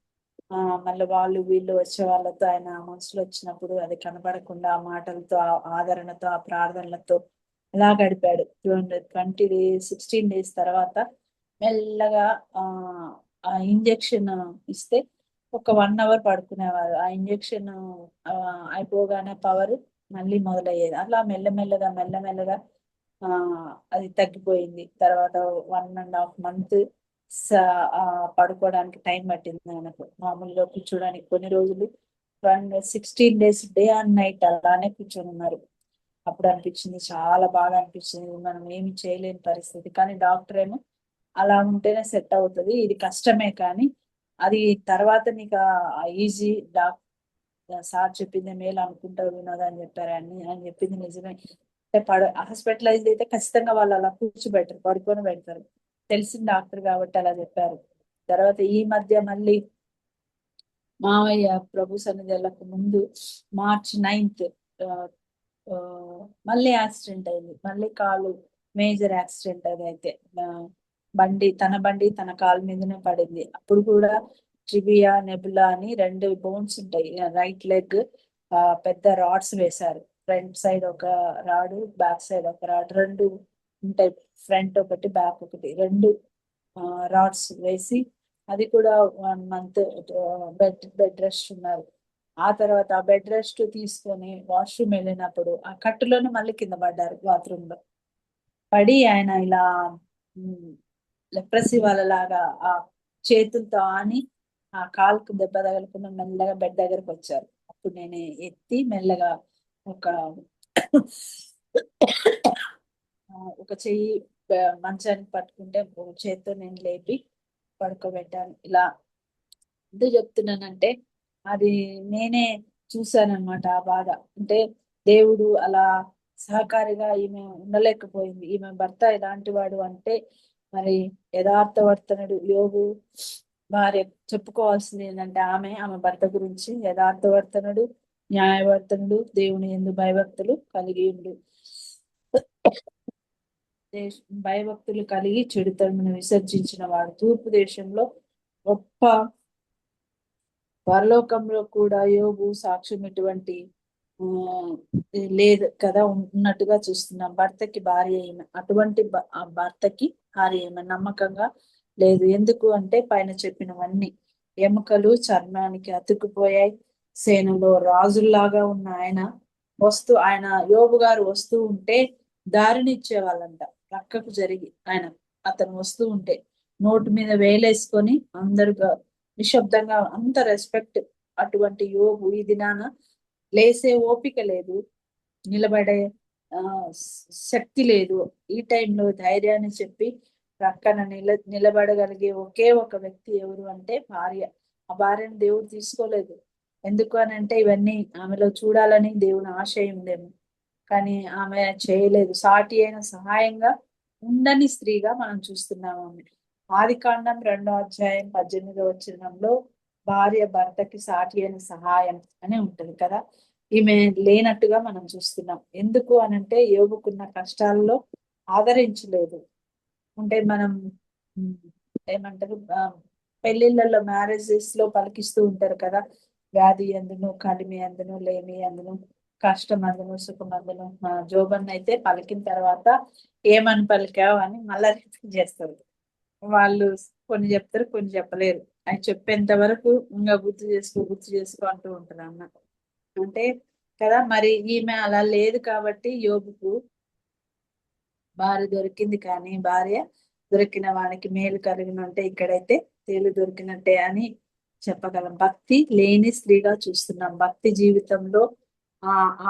మళ్ళీ వాళ్ళు వీళ్ళు వచ్చే వాళ్ళతో ఆయన మనసులో వచ్చినప్పుడు అది కనపడకుండా ఆ మాటలతో, ఆ ఆదరణతో, ఆ ప్రార్థనలతో అలా గడిపాడు. 16 డేస్ తర్వాత మెల్లగా ఆ ఆ ఇంజెక్షన్ ఇస్తే ఒక 1 అవర్ పడుకునేవారు. ఆ ఇంజెక్షన్ అయిపోగానే పవర్ మళ్ళీ మొదలయ్యేది. అలా మెల్లమెల్లగా మెల్లమెల్లగా ఆ అది తగ్గిపోయింది. తర్వాత 1.5 మంత్ పడుకోవడానికి టైం పట్టింది ఆయనకు. మామూలుగా కూర్చోడానికి కొన్ని రోజులు 16 డేస్ డే అండ్ నైట్ అలానే కూర్చొని ఉన్నారు. అప్పుడు అనిపించింది, చాలా బాగా అనిపించింది. మనం ఏమి చేయలేని పరిస్థితి, కానీ డాక్టర్ ఏమో అలా ఉంటేనే సెట్ అవుతుంది, ఇది కష్టమే కానీ అది తర్వాత నీకు ఈజీ. సార్ చెప్పింది మేలు అనుకుంటావు వినోద్ అని చెప్పారు. ఆయన చెప్పింది నిజమే. అంటే హాస్పిటలైజ్ అయితే ఖచ్చితంగా వాళ్ళు అలా కూర్చోబెట్టరు, పడుకొని పెడతారు. తెలిసిన డాక్టర్ కాబట్టి అలా చెప్పారు. తర్వాత ఈ మధ్య మళ్ళీ మావయ్య ప్రభు సన్నిధి వెళ్ళక ముందు March 9th మళ్ళీ యాక్సిడెంట్ అయింది. మళ్ళీ కాలు మేజర్ యాక్సిడెంట్ అది అయితే బండి తన కాలు మీదనే పడింది. అప్పుడు కూడా ట్రిబియా నెబులా అని 2 బోన్స్ ఉంటాయి. రైట్ లెగ్ పెద్ద రాడ్స్ వేశారు. ఫ్రంట్ సైడ్ ఒక రాడు, బ్యాక్ సైడ్ ఒక రాడ్, 2 ఉంటాయి. ఫ్రంట్ ఒకటి, బ్యాక్ ఒకటి, 2 రాడ్స్ వేసి అది కూడా 1 మంత్ బెడ్ రెస్ట్ ఉన్నారు. ఆ తర్వాత ఆ బెడ్ రెస్ట్ తీసుకొని వాష్రూమ్ వెళ్ళినప్పుడు ఆ కట్టులోనే మళ్ళీ కింద పడ్డారు బాత్రూమ్ లో. పడి ఆయన ఇలా లెప్రసీ వాళ్ళలాగా ఆ చేతులతో ఆని ఆ కాలుకు దెబ్బ తగలకుండా మెల్లగా బెడ్ దగ్గరకు వచ్చారు. అప్పుడు నేను ఎత్తి మెల్లగా ఒక ఒక చెయ్యి మంచానికి పట్టుకుంటే ఒక చేత్తో నేను లేపి పడుకోబెట్టాను. ఇలా ఎందుకు చెప్తున్నానంటే అది నేనే చూశానన్నమాట ఆ బాధ. అంటే దేవుడు అలా సహకారిగా ఈమె ఉండలేకపోయింది. ఈమె భర్త ఎలాంటి వాడు అంటే మరి యథార్థవర్తనుడు. యోగు భార్య చెప్పుకోవాల్సింది ఏంటంటే ఆమె భర్త గురించి యథార్థవర్తనుడు, న్యాయవర్తనుడు, దేవుని యందు భయభక్తులు కలిగి ఉండు. భయభక్తులు కలిగి చెడుతనమును విసర్జించిన వాడు తూర్పు దేశంలో గొప్ప, పరలోకంలో కూడా యోగు సాక్ష్యం ఎటువంటి ఆ, లేదు కదా ఉన్నట్టుగా చూస్తున్నాం. భర్తకి భార్య ఈమె, అటువంటి ఆ భర్తకి భార్య ఈమె నమ్మకంగా లేదు. ఎందుకు అంటే పైన చెప్పినవన్నీ ఎముకలు చర్మానికి అతుక్కుపోయాయి. సేనలో రాజుల్లాగా ఉన్న ఆయన యోబు గారు వస్తూ ఉంటే దారిని ఇచ్చేవాళ్ళంట. పక్కకు జరిగి అతను వస్తూ ఉంటే నోటు మీద వేలేసుకొని అందరు నిశ్శబ్దంగా అంత రెస్పెక్ట్. అటువంటి యోబు ఈ దినాన లేసే ఓపిక లేదు, నిలబడే ఆ శక్తి లేదు. ఈ టైంలో ధైర్యాన్ని చెప్పి ప్రక్కన నిలబడగలిగే ఒకే ఒక వ్యక్తి ఎవరు అంటే భార్య. ఆ భార్యను దేవుడు తీసుకోలేదు. ఎందుకు అని అంటే ఇవన్నీ ఆమెలో చూడాలని దేవుని ఆశయం ఉందేమో, కానీ ఆమె చేయలేదు. సాటి అయిన సహాయంగా ఉండని స్త్రీగా మనం చూస్తున్నాం ఆమె. ఆదికాండం 2వ అధ్యాయం 18వ వచనంలో భార్య భర్తకి సాటి అయిన సహాయం అని ఉంటది కదా. ఈమె లేనట్టుగా మనం చూస్తున్నాం. ఎందుకు అనంటే యోబుకున్న కష్టాల్లో ఆదరించలేదు. అంటే మనం ఉమ్, ఏమంటారు పెళ్లిళ్ళలో మ్యారేజెస్ లో పలికిస్తూ ఉంటారు కదా, వ్యాధి అందును, కలిమి అందును, లేమి అందును, కష్టం అందును, సుఖం అందును. జోబన్ అయితే పలికిన తర్వాత ఏమని పలికావు అని మళ్ళా రిపీట్ చేస్తారు. వాళ్ళు కొన్ని చెప్తారు, కొన్ని చెప్పలేరు. ఆయన చెప్పేంత వరకు ఇంకా గుర్తు చేసుకో అంటూ ఉంటారు అన్న. అంటే కదా, మరి ఈమె అలా లేదు కాబట్టి యోబుకు భార్య దొరికింది, కానీ భార్య దొరికిన వానికి మేలు కలిగినంటే ఇక్కడైతే తేలు దొరికినట్టే అని చెప్పగలం. భక్తి లేని స్త్రీగా చూస్తున్నాం. భక్తి జీవితంలో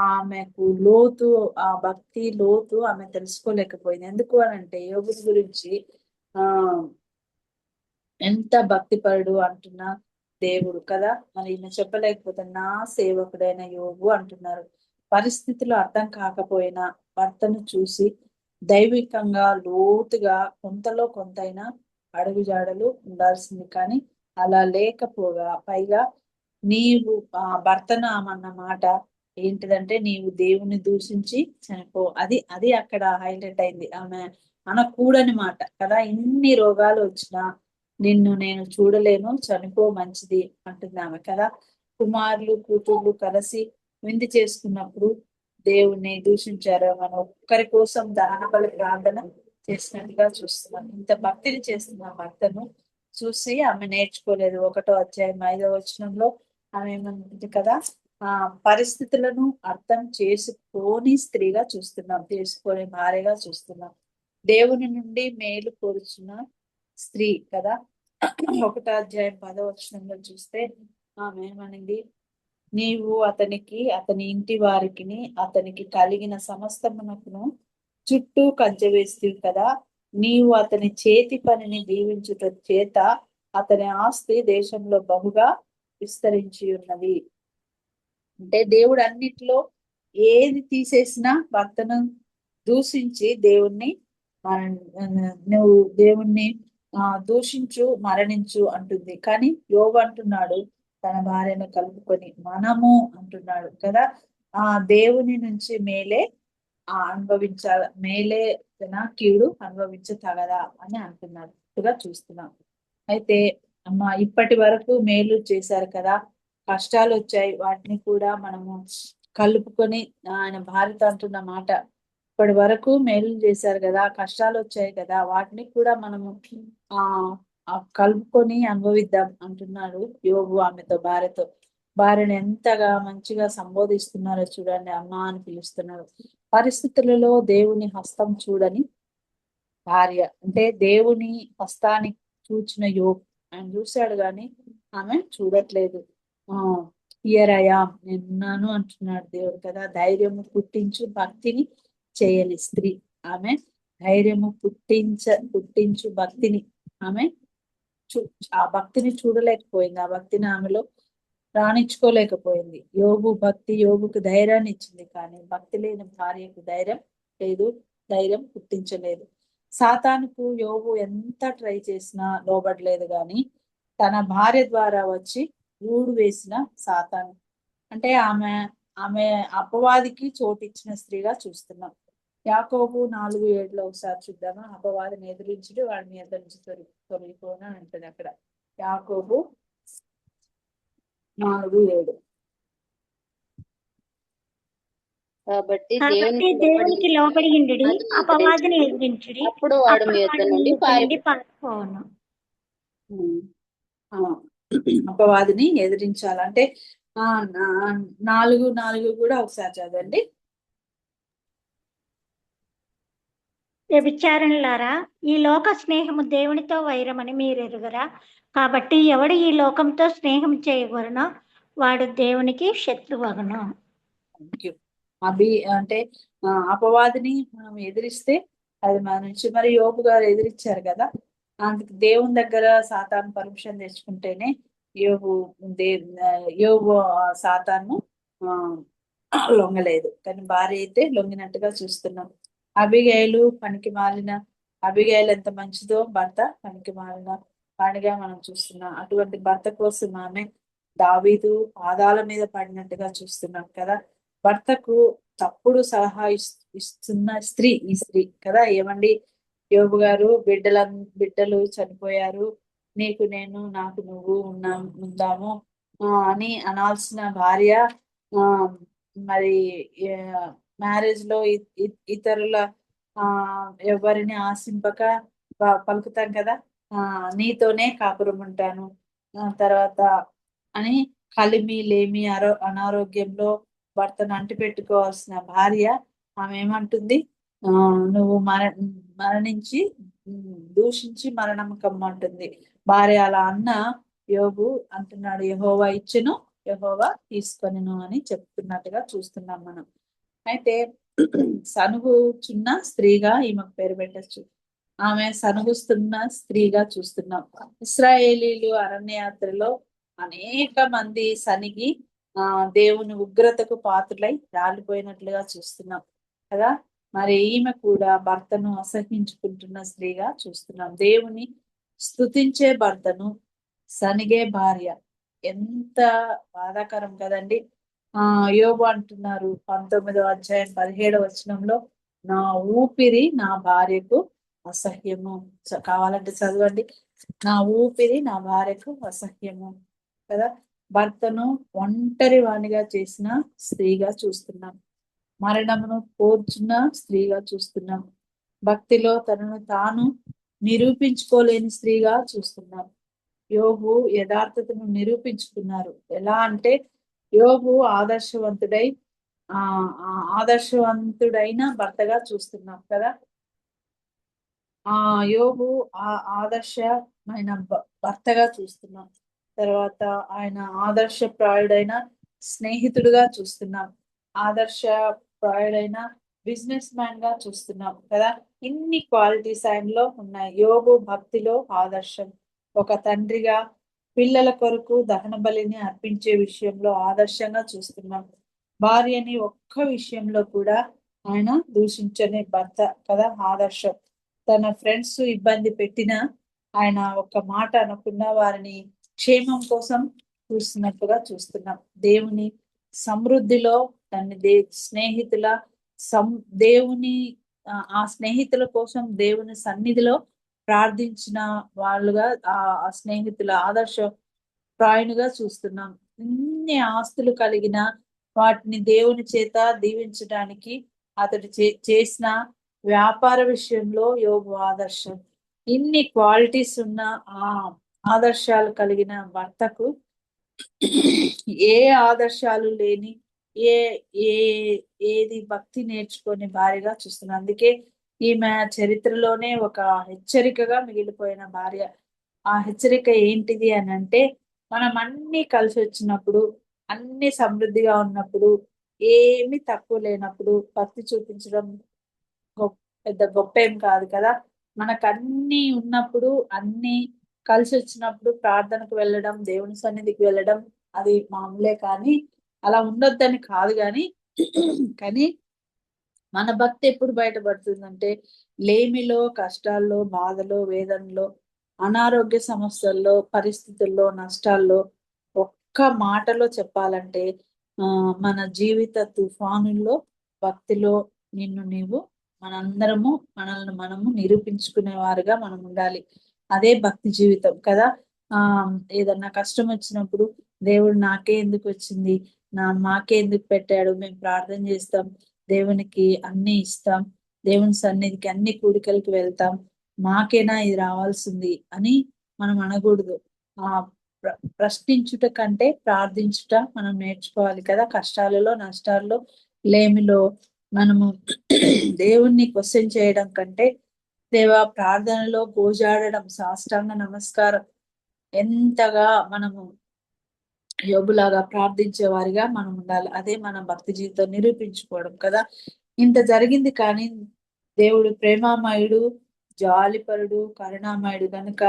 ఆమెకు లోతు, ఆ భక్తి లోతు ఆమె తెలుసుకోలేకపోయింది. ఎందుకు అని అంటే యోబు గురించి ఆ ఎంత భక్తిపరుడు అంటున్నా దేవుడు కదా, మరి ఈయన చెప్పలేకపోతే నా సేవకుడైన యోబు అంటున్నారు. పరిస్థితులు అర్థం కాకపోయినా భర్తను చూసి దైవికంగా లోతుగా కొంతలో కొంతైనా అడుగుజాడలు ఉండాల్సింది. కానీ అలా లేకపోగా పైగా నీవు భర్తను ఆమన్న మాట ఏంటిదంటే నీవు దేవుని దూషించి చనిపో. అది అది అక్కడ హైలైట్ అయింది. ఆమె అనకూడని మాట కదా. ఇన్ని రోగాలు వచ్చినా నిన్ను నేను చూడలేను, చనిపో మంచిది అంటుంది ఆమె కదా. కుమారులు కూతుర్లు కలిసి విందు చేసుకున్నప్పుడు దేవుణ్ణి దూషించారు, మనం ఒక్కరి కోసం దహన బలి ప్రార్థన చేసినట్టుగా చూస్తున్నాం. ఇంత భక్తిని చేస్తున్న భర్తను చూసి ఆమె నేర్చుకోలేదు. 1వ అధ్యాయం 5వ వచనంలో ఆమె ఏమంటుంది కదా, పరిస్థితులను అర్థం చేసుకోని స్త్రీగా చూస్తున్నాం, చేసుకోని భార్యగా చూస్తున్నాం. దేవుని నుండి మేలు కోరుచున్న స్త్రీ కదా. 1వ అధ్యాయం 10వ వచనంలో చూస్తే ఆమె ఏమనింది, నీవు అతనికి అతని ఇంటి వారికి అతనికి కలిగిన సమస్తమునకును చుట్టూ కంచె వేస్తీవి కదా. నీవు అతని చేతి పనిని దీవించుట చేత అతని ఆస్తి దేశంలో బహుగా విస్తరించి ఉన్నది. అంటే దేవుడు అన్నిట్లో ఏది తీసేసినా భర్తను దూషించి దేవుణ్ణి నువ్వు దేవుణ్ణి దూషించు మరణించు అంటుంది. కానీ యోబు అంటున్నాడు తన భార్యను కలుపుకొని మనము అంటున్నాడు కదా. దేవుని నుంచి మేలే అనుభవించాల, మేలే కీడు అనుభవించతగదా అని అంటున్నట్టుగా చూస్తున్నాం. అయితే అమ్మ ఇప్పటి వరకు మేలు చేశారు కదా, కష్టాలు వచ్చాయి, వాటిని కూడా మనము కలుపుకొని, ఆయన భార్యతో అంటున్న మాట, ఇప్పటి వరకు మేలు చేశారు కదా, కష్టాలు వచ్చాయి కదా, వాటిని కూడా మనము కలుపుకొని అనుభవిద్దాం అంటున్నాడు యోబు ఆమెతో, భార్యతో. భార్యను ఎంతగా మంచిగా సంబోధిస్తున్నారో చూడండి, అమ్మ అని పిలుస్తున్నారు. పరిస్థితులలో దేవుని హస్తం చూడని భార్య, అంటే దేవుని హస్తాన్ని చూచిన యోబు ఆయన చూశాడు కానీ ఆమె చూడట్లేదు. హియర్ ఐ యామ్, నేనున్నాను అంటున్నాడు దేవుడు కదా. ధైర్యము పుట్టించు భక్తిని చేయాలి స్త్రీ. ఆమె ధైర్యము పుట్టించు భక్తిని ఆమె ఆ భక్తిని చూడలేకపోయింది, ఆ భక్తిని ఆమెలో రాణించుకోలేకపోయింది. యోబు భక్తి యోబుకు ధైర్యాన్ని ఇచ్చింది, కానీ భక్తి లేని భార్యకు ధైర్యం లేదు, ధైర్యం పుట్టించలేదు. సాతానుకు యోబు ఎంత ట్రై చేసినా లోబడలేదు, కానీ తన భార్య ద్వారా వచ్చి ఊడు వేసిన సాతాను, అంటే ఆమె అపవాదికి చోటిచ్చిన స్త్రీగా చూస్తున్నాం. యాకోబు 4:7 ఒకసారి చూద్దామా. అపవాదిని ఎదిరించుడు వాడి మీద నుంచి తొలగిపోను అని అంటుంది అక్కడ. యాకోబు 4:7. కాబట్టి దేవునికి లోబడి అపవాదిని ఎదిరించుడి, అప్పుడు వాడు మీ యొద్ద నుండి పారిపోవును. అపవాదిని ఎదిరించాలంటే 4:4 కూడా ఒకసారి చదవండి. వ్యభిచారులారా, ఈ లోక స్నేహము దేవునితో వైరమని మీరు ఎరుగరా? కాబట్టి ఎవడు ఈ లోకంతో స్నేహం చేయగలనో వాడు దేవునికి శత్రువగును. అంటే అపవాదిని మనం ఎదిరిస్తే అది మన నుంచి, మరి యోబు గారు ఎదిరించారు కదా, అందుకు దేవుని దగ్గర సాతాను పర్మిషన్ తెచ్చుకుంటేనే యోబు సాతాను లొంగలేదు, కానీ భార్య అయితే లొంగినట్టుగా చూస్తున్నాం. అబిగైలు పనికి మాలిన, అబిగైలు ఎంత మంచిదో భర్త పనికి మాలిన వాడిగా మనం చూస్తున్నాం. అటువంటి భర్త కోసం ఆమె దావీదు పాదాల మీద పడినట్టుగా చూస్తున్నాం కదా. భర్తకు తప్పుడు సలహా ఇస్తున్న స్త్రీ ఈ స్త్రీ కదా. ఏమండి యోబు గారు, బిడ్డలు చనిపోయారు, నీకు నేను నాకు నువ్వు ఉందాము అని అనాల్సిన భార్య, మరి మ్యారేజ్ లో ఇతరుల ఎవరిని ఆశింపక పలుకుతాం కదా, నీతోనే కాపురం ఉంటాను తర్వాత అని కలిమి లేమి అనారోగ్యంలో భర్తను అంటి పెట్టుకోవాల్సిన భార్య ఆమె ఏమంటుంది, నువ్వు మరణించి దూషించి మరణం కమ్మంటుంది భార్య. అలా అన్న యోబు అంటున్నాడు, యెహోవా ఇచ్చెను యెహోవా తీసుకొనెను అని చెప్తున్నట్టుగా చూస్తున్నాం మనం. అయితే సనుగుచున్న స్త్రీగా ఈమెకు పేరు పెట్టచ్చు. ఆమె సనుగుస్తున్న స్త్రీగా చూస్తున్నాం. ఇశ్రాయేలీలు అరణ్యయాత్రలో అనేక మంది సనిగి దేవుని ఉగ్రతకు పాత్రులై రాలిపోయినట్లుగా చూస్తున్నాం కదా. మరి ఈమె కూడా భర్తను అసహించుకుంటున్న స్త్రీగా చూస్తున్నాం. దేవుని స్తుతించే భర్తను సనిగే భార్య ఎంత బాధాకరం కదండి. యోబు అంటున్నారు 19వ అధ్యాయం 17వ వచనంలో, నా ఊపిరి నా భార్యకు అసహ్యము. కావాలంటే చదవండి. నా ఊపిరి నా భార్యకు అసహ్యము కదా. భర్తను ఒంటరి వానిగా చేసిన స్త్రీగా చూస్తున్నాం. మరణమును కోర్చున్న స్త్రీగా చూస్తున్నాం. భక్తిలో తనను తాను నిరూపించుకోలేని స్త్రీగా చూస్తున్నాం. యోబు యథార్థతను నిరూపించుకున్నారు. ఎలా అంటే యోబు ఆదర్శవంతుడై ఆ ఆదర్శవంతుడైన భర్తగా చూస్తున్నాం కదా. ఆ యోబు ఆదర్శమైన భర్తగా చూస్తున్నాం. తర్వాత ఆయన ఆదర్శప్రాయుడైన స్నేహితుడుగా చూస్తున్నాం. ఆదర్శప్రాయుడైన బిజినెస్ మ్యాన్ గా చూస్తున్నాం కదా. ఇన్ని క్వాలిటీస్ ఆయనలో ఉన్నాయి. యోబు భక్తిలో ఆదర్శం. ఒక తండ్రిగా పిల్లల కొరకు దహన బలిని అర్పించే విషయంలో ఆదర్శంగా చూస్తున్నాం. భార్యని ఒక్క విషయంలో కూడా ఆయన దూషించని భర్త కదా, ఆదర్శం. తన ఫ్రెండ్స్ ఇబ్బంది పెట్టినా ఆయన ఒక్క మాట అనకుండా వారిని క్షేమం కోసం చూస్తున్నట్టుగా చూస్తున్నాం. దేవుని సమృద్ధిలో తన స్నేహితుల దేవుని ఆ స్నేహితుల కోసం దేవుని సన్నిధిలో ప్రార్థించిన వాళ్ళుగా ఆ స్నేహితుల ఆదర్శ ప్రాయునిగా చూస్తున్నాం. ఇన్ని ఆస్తులు కలిగిన వాటిని దేవుని చేత దీవించడానికి అతడు చేసిన వ్యాపార విషయంలో యోబు ఆదర్శం. ఇన్ని క్వాలిటీస్ ఉన్న ఆ ఆదర్శాలు కలిగిన భర్తకు ఏ ఆదర్శాలు లేని ఏ ఏ ఏది భక్తి నేర్చుకొని భార్యగా చూస్తున్నాం. అందుకే ఈమె చరిత్రలోనే ఒక హెచ్చరికగా మిగిలిపోయిన భార్య. ఆ హెచ్చరిక ఏంటిది అని అంటే, మనం అన్ని కలిసి వచ్చినప్పుడు, అన్ని సమృద్ధిగా ఉన్నప్పుడు, ఏమి తక్కువ లేనప్పుడు భక్తి చూపించడం పెద్ద గొప్ప ఏం కాదు కదా. మనకు అన్ని ఉన్నప్పుడు, అన్ని కలిసి వచ్చినప్పుడు ప్రార్థనకు వెళ్ళడం, దేవుని సన్నిధికి వెళ్ళడం అది మామూలే. కానీ అలా ఉండొద్దని కాదు. కానీ మన భక్తి ఎప్పుడు బయటపడుతుందంటే లేమిలో, కష్టాల్లో, బాధలో, వేదనలో, అనారోగ్య సమస్యల్లో, పరిస్థితుల్లో, నష్టాల్లో, ఒక్క మాటలో చెప్పాలంటే మన జీవిత తుఫానుల్లో భక్తిలో నిన్ను నీవు మనందరము మనము నిరూపించుకునే వారుగా మనం ఉండాలి. అదే భక్తి జీవితం కదా. ఏదన్నా కష్టం వచ్చినప్పుడు దేవుడు నాకే ఎందుకు వచ్చింది, మాకే ఎందుకు పెట్టాడు, మేము ప్రార్థన చేస్తాం, దేవునికి అన్ని ఇస్తాం, దేవుని సన్నిధికి అన్ని కూడికలకి వెళ్తాం, మాకేనా ఇది రావాల్సింది అని మనం అనకూడదు. ప్రశ్నించుట కంటే ప్రార్థించుట మనం నేర్చుకోవాలి కదా. కష్టాలలో, నష్టాల్లో, లేమిలో మనము దేవుణ్ణి క్వశ్చన్ చేయడం కంటే దేవా ప్రార్థనలో గోజాడడం, సాష్టాంగ నమస్కారం ఎంతగా మనము యోబులాగా ప్రార్థించే వారిగా మనం ఉండాలి. అదే మన భక్తి జీవితం నిరూపించుకోవడం కదా. ఇంత జరిగింది కానీ దేవుడు ప్రేమామయుడు, జాలిపరుడు, కరుణామయుడు కనుక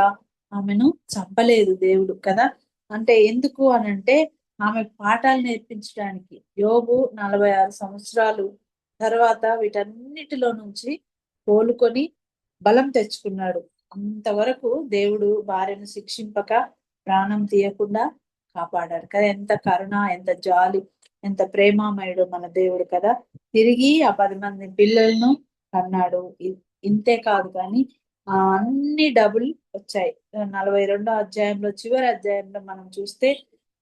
ఆమెను చంపలేదు దేవుడు కదా. అంటే ఎందుకు అనంటే ఆమె పాఠాలు నేర్పించడానికి. యోబు 46 సంవత్సరాలు తర్వాత వీటన్నిటిలో నుంచి కోలుకొని బలం తెచ్చుకున్నాడు. అంతవరకు దేవుడు భార్యను శిక్షింపక ప్రాణం తీయకుండా కాపాడాడు కదా. ఎంత కరుణ, ఎంత జాలి, ఎంత ప్రేమామయుడు మన దేవుడు కదా. తిరిగి ఆ 10 మంది పిల్లలను కన్నాడు. ఇంతే కాదు కానీ అన్ని డబుల్ వచ్చాయి. 42వ అధ్యాయంలో, చివరి అధ్యాయంలో మనం చూస్తే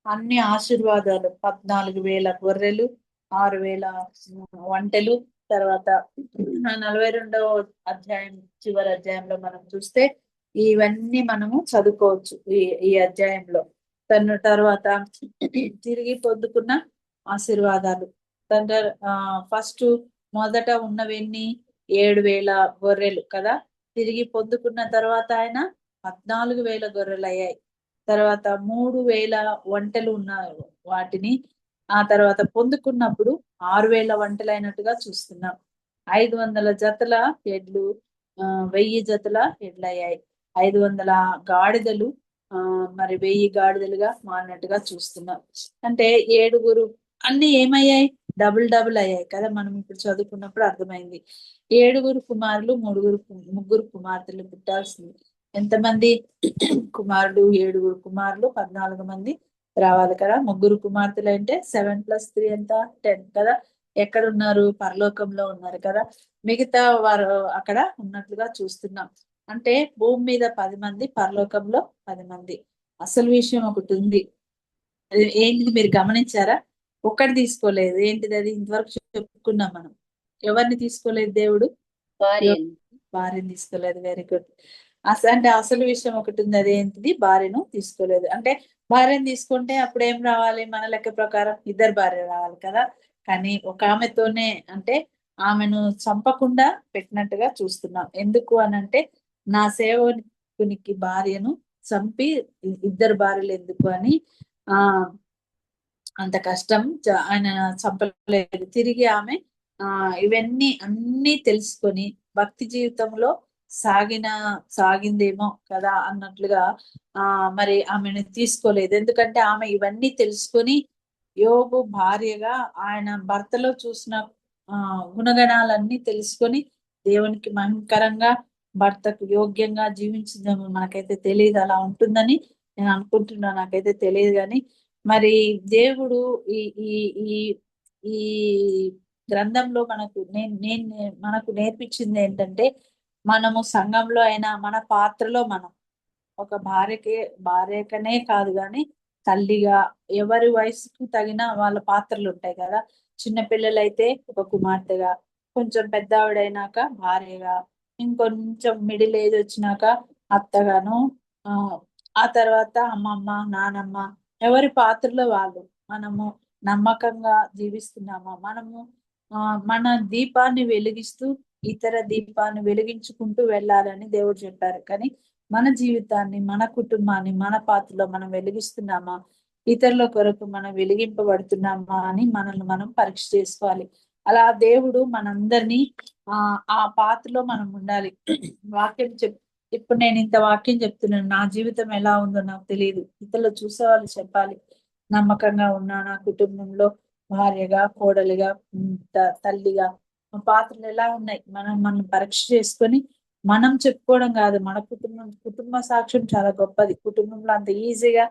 అన్ని ఆశీర్వాదాలు, 14,000 గొర్రెలు, 6,000 వంటలు. తర్వాత 42వ అధ్యాయం చివరి అధ్యాయంలో మనం చూస్తే ఇవన్నీ మనము చదువుకోవచ్చు ఈ అధ్యాయంలో. తన తర్వాత తిరిగి పొందుకున్న ఆశీర్వాదాలు. ఫస్ట్ మొదట ఉన్నవన్నీ 7,000 గొర్రెలు కదా. తిరిగి పొందుకున్న తర్వాత ఆయన 14,000 గొర్రెలు అయ్యాయి. తర్వాత 3,000 వంటలు ఉన్న వాటిని ఆ తర్వాత పొందుకున్నప్పుడు 6,000 వంటలు అయినట్టుగా చూస్తున్నాం. 500 జతల ఎడ్లు, 1000 జతల ఎడ్లు అయ్యాయి. 500 గాడిదలు మరి 1000 గాడిదలుగా మారినట్టుగా చూస్తున్నాం. అంటే 7 అన్ని ఏమయ్యాయి, డబుల్ అయ్యాయి కదా. మనం ఇప్పుడు చదువుకున్నప్పుడు అర్థమైంది. 7 కుమారులు, ముగ్గురు కుమార్తెలు పుట్టాల్సింది. ఎంతమంది కుమారుడు? 7 కుమారులు, 14 మంది రావాలి కదా. 3 కుమార్తెలు అంటే 7 + 3 ఎంత? 10 కదా. ఎక్కడున్నారు? పరలోకంలో ఉన్నారు కదా. మిగతా వారు అక్కడ ఉన్నట్లుగా చూస్తున్నాం. అంటే భూమి మీద 10 మంది, పరలోకంలో 10 మంది. అసలు విషయం ఒకటి ఉంది. అది ఏంటిది మీరు గమనించారా? ఒక్కటి తీసుకోలేదు. ఏంటిది అది? ఇంతవరకు చెప్పుకున్నాం మనం. ఎవరిని తీసుకోలేదు దేవుడు? భార్యను. భార్యను తీసుకోలేదు. Very good. అంటే అసలు విషయం ఒకటి ఉంది. అదేంటిది? భార్యను తీసుకోలేదు. అంటే భార్యను తీసుకుంటే అప్పుడు ఏం రావాలి? మన లెక్క ప్రకారం ఇద్దరు భార్య రావాలి కదా. కానీ ఒక ఆమెతోనే, అంటే ఆమెను చంపకుండా పెట్టినట్టుగా చూస్తున్నాం. ఎందుకు అనంటే, నా సేవకునికి భార్యను చంపి ఇద్దరు భార్యలు ఎందుకు అని ఆ అంత కష్టం ఆయన చంపలేదు. తిరిగి ఆమె ఇవన్నీ అన్ని తెలుసుకొని భక్తి జీవితంలో సాగిందేమో కదా అన్నట్లుగా మరి ఆమెను తీసుకోలేదు. ఎందుకంటే ఆమె ఇవన్నీ తెలుసుకొని యోబు భార్యగా ఆయన భర్తలో చూసిన గుణగణాలన్నీ తెలుసుకొని దేవునికి మహిమకరంగా భర్తకు యోగ్యంగా జీవించిందేమో. మనకైతే తెలియదు అలా ఉంటుందని నేను అనుకుంటున్నా. నాకైతే తెలియదు కానీ మరి దేవుడు ఈ ఈ ఈ ఈ గ్రంథంలో మనకు నేర్పించింది ఏంటంటే, మనము సంఘంలో అయినా మన పాత్రలో మనం ఒక భార్యకనే కాదు కానీ తల్లిగా, ఎవరి వయసుకు తగిన వాళ్ళ పాత్రలు ఉంటాయి కదా. చిన్న పిల్లలైతే ఒక కుమార్తెగా, కొంచెం పెద్దవాడైనాక భార్యగా, ఇంకొంచెం మిడిల్ ఏజ్ వచ్చినాక అత్తగాను, ఆ ఆ తర్వాత అమ్మమ్మ, నానమ్మ, ఎవరి పాత్రలో వాళ్ళు. మనము నమ్మకంగా జీవిస్తున్నామా? మనము మన దీపాన్ని వెలిగిస్తూ ఇతర దీపాన్ని వెలిగించుకుంటూ వెళ్ళాలని దేవుడు చెప్పారు. కానీ మన జీవితాన్ని, మన కుటుంబాన్ని, మన పాత్రలో మనం వెలిగిస్తున్నామా? ఇతరుల కొరకు మనం వెలిగింపబడుతున్నామా అని మనల్ని మనం పరీక్ష చేసుకోవాలి. అలా దేవుడు మనందరినీ ఆ పాత్రలో మనం ఉండాలి. వాక్యం ఇప్పుడు నేను ఇంత వాక్యం చెప్తున్నాను. నా జీవితం ఎలా ఉందో నాకు తెలియదు. ఇతరులు చూసేవాళ్ళు చెప్పాలి. నమ్మకంగా ఉన్నా నా కుటుంబంలో భార్యగా, కోడలిగా, తల్లిగా పాత్రలు ఎలా ఉన్నాయి? మనం పరీక్ష చేసుకొని మనం చెప్పుకోవడం కాదు. మన కుటుంబ సాక్ష్యం చాలా గొప్పది. కుటుంబంలో అంత ఈజీగా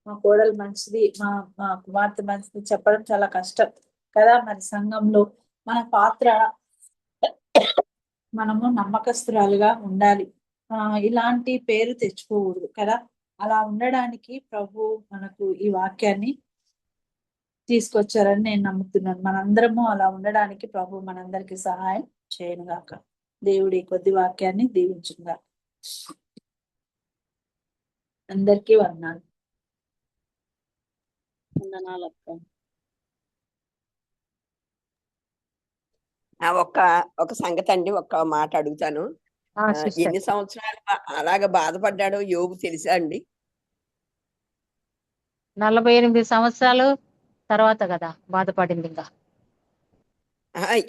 మా కోడలు మంచిది, మా కుమార్తె మంచిది చెప్పడం చాలా కష్టం కదా. మరి సంఘంలో మన పాత్ర, మనము నమ్మకస్తురాలుగా ఉండాలి. ఇలాంటి పేరు తెచ్చుకోకూడదు కదా. అలా ఉండడానికి ప్రభు మనకు ఈ వాక్యాన్ని తీసుకొచ్చారని నేను నమ్ముతున్నాను. మనందరము అలా ఉండడానికి ప్రభు మనందరికి సహాయం చేయనుగాక. దేవుడి కొద్ది వాక్యాన్ని దీవించుగా. అందరికీ వందనాలు. ఒక సంగతి అండి, ఒక మాట అడుగుతాను. ఎన్ని సంవత్సరాలు అలాగ బాధపడ్డాడో యోబు తెలుసా అండి? 48 సంవత్సరాలు తర్వాత కదా బాధపడింది. ఇంకా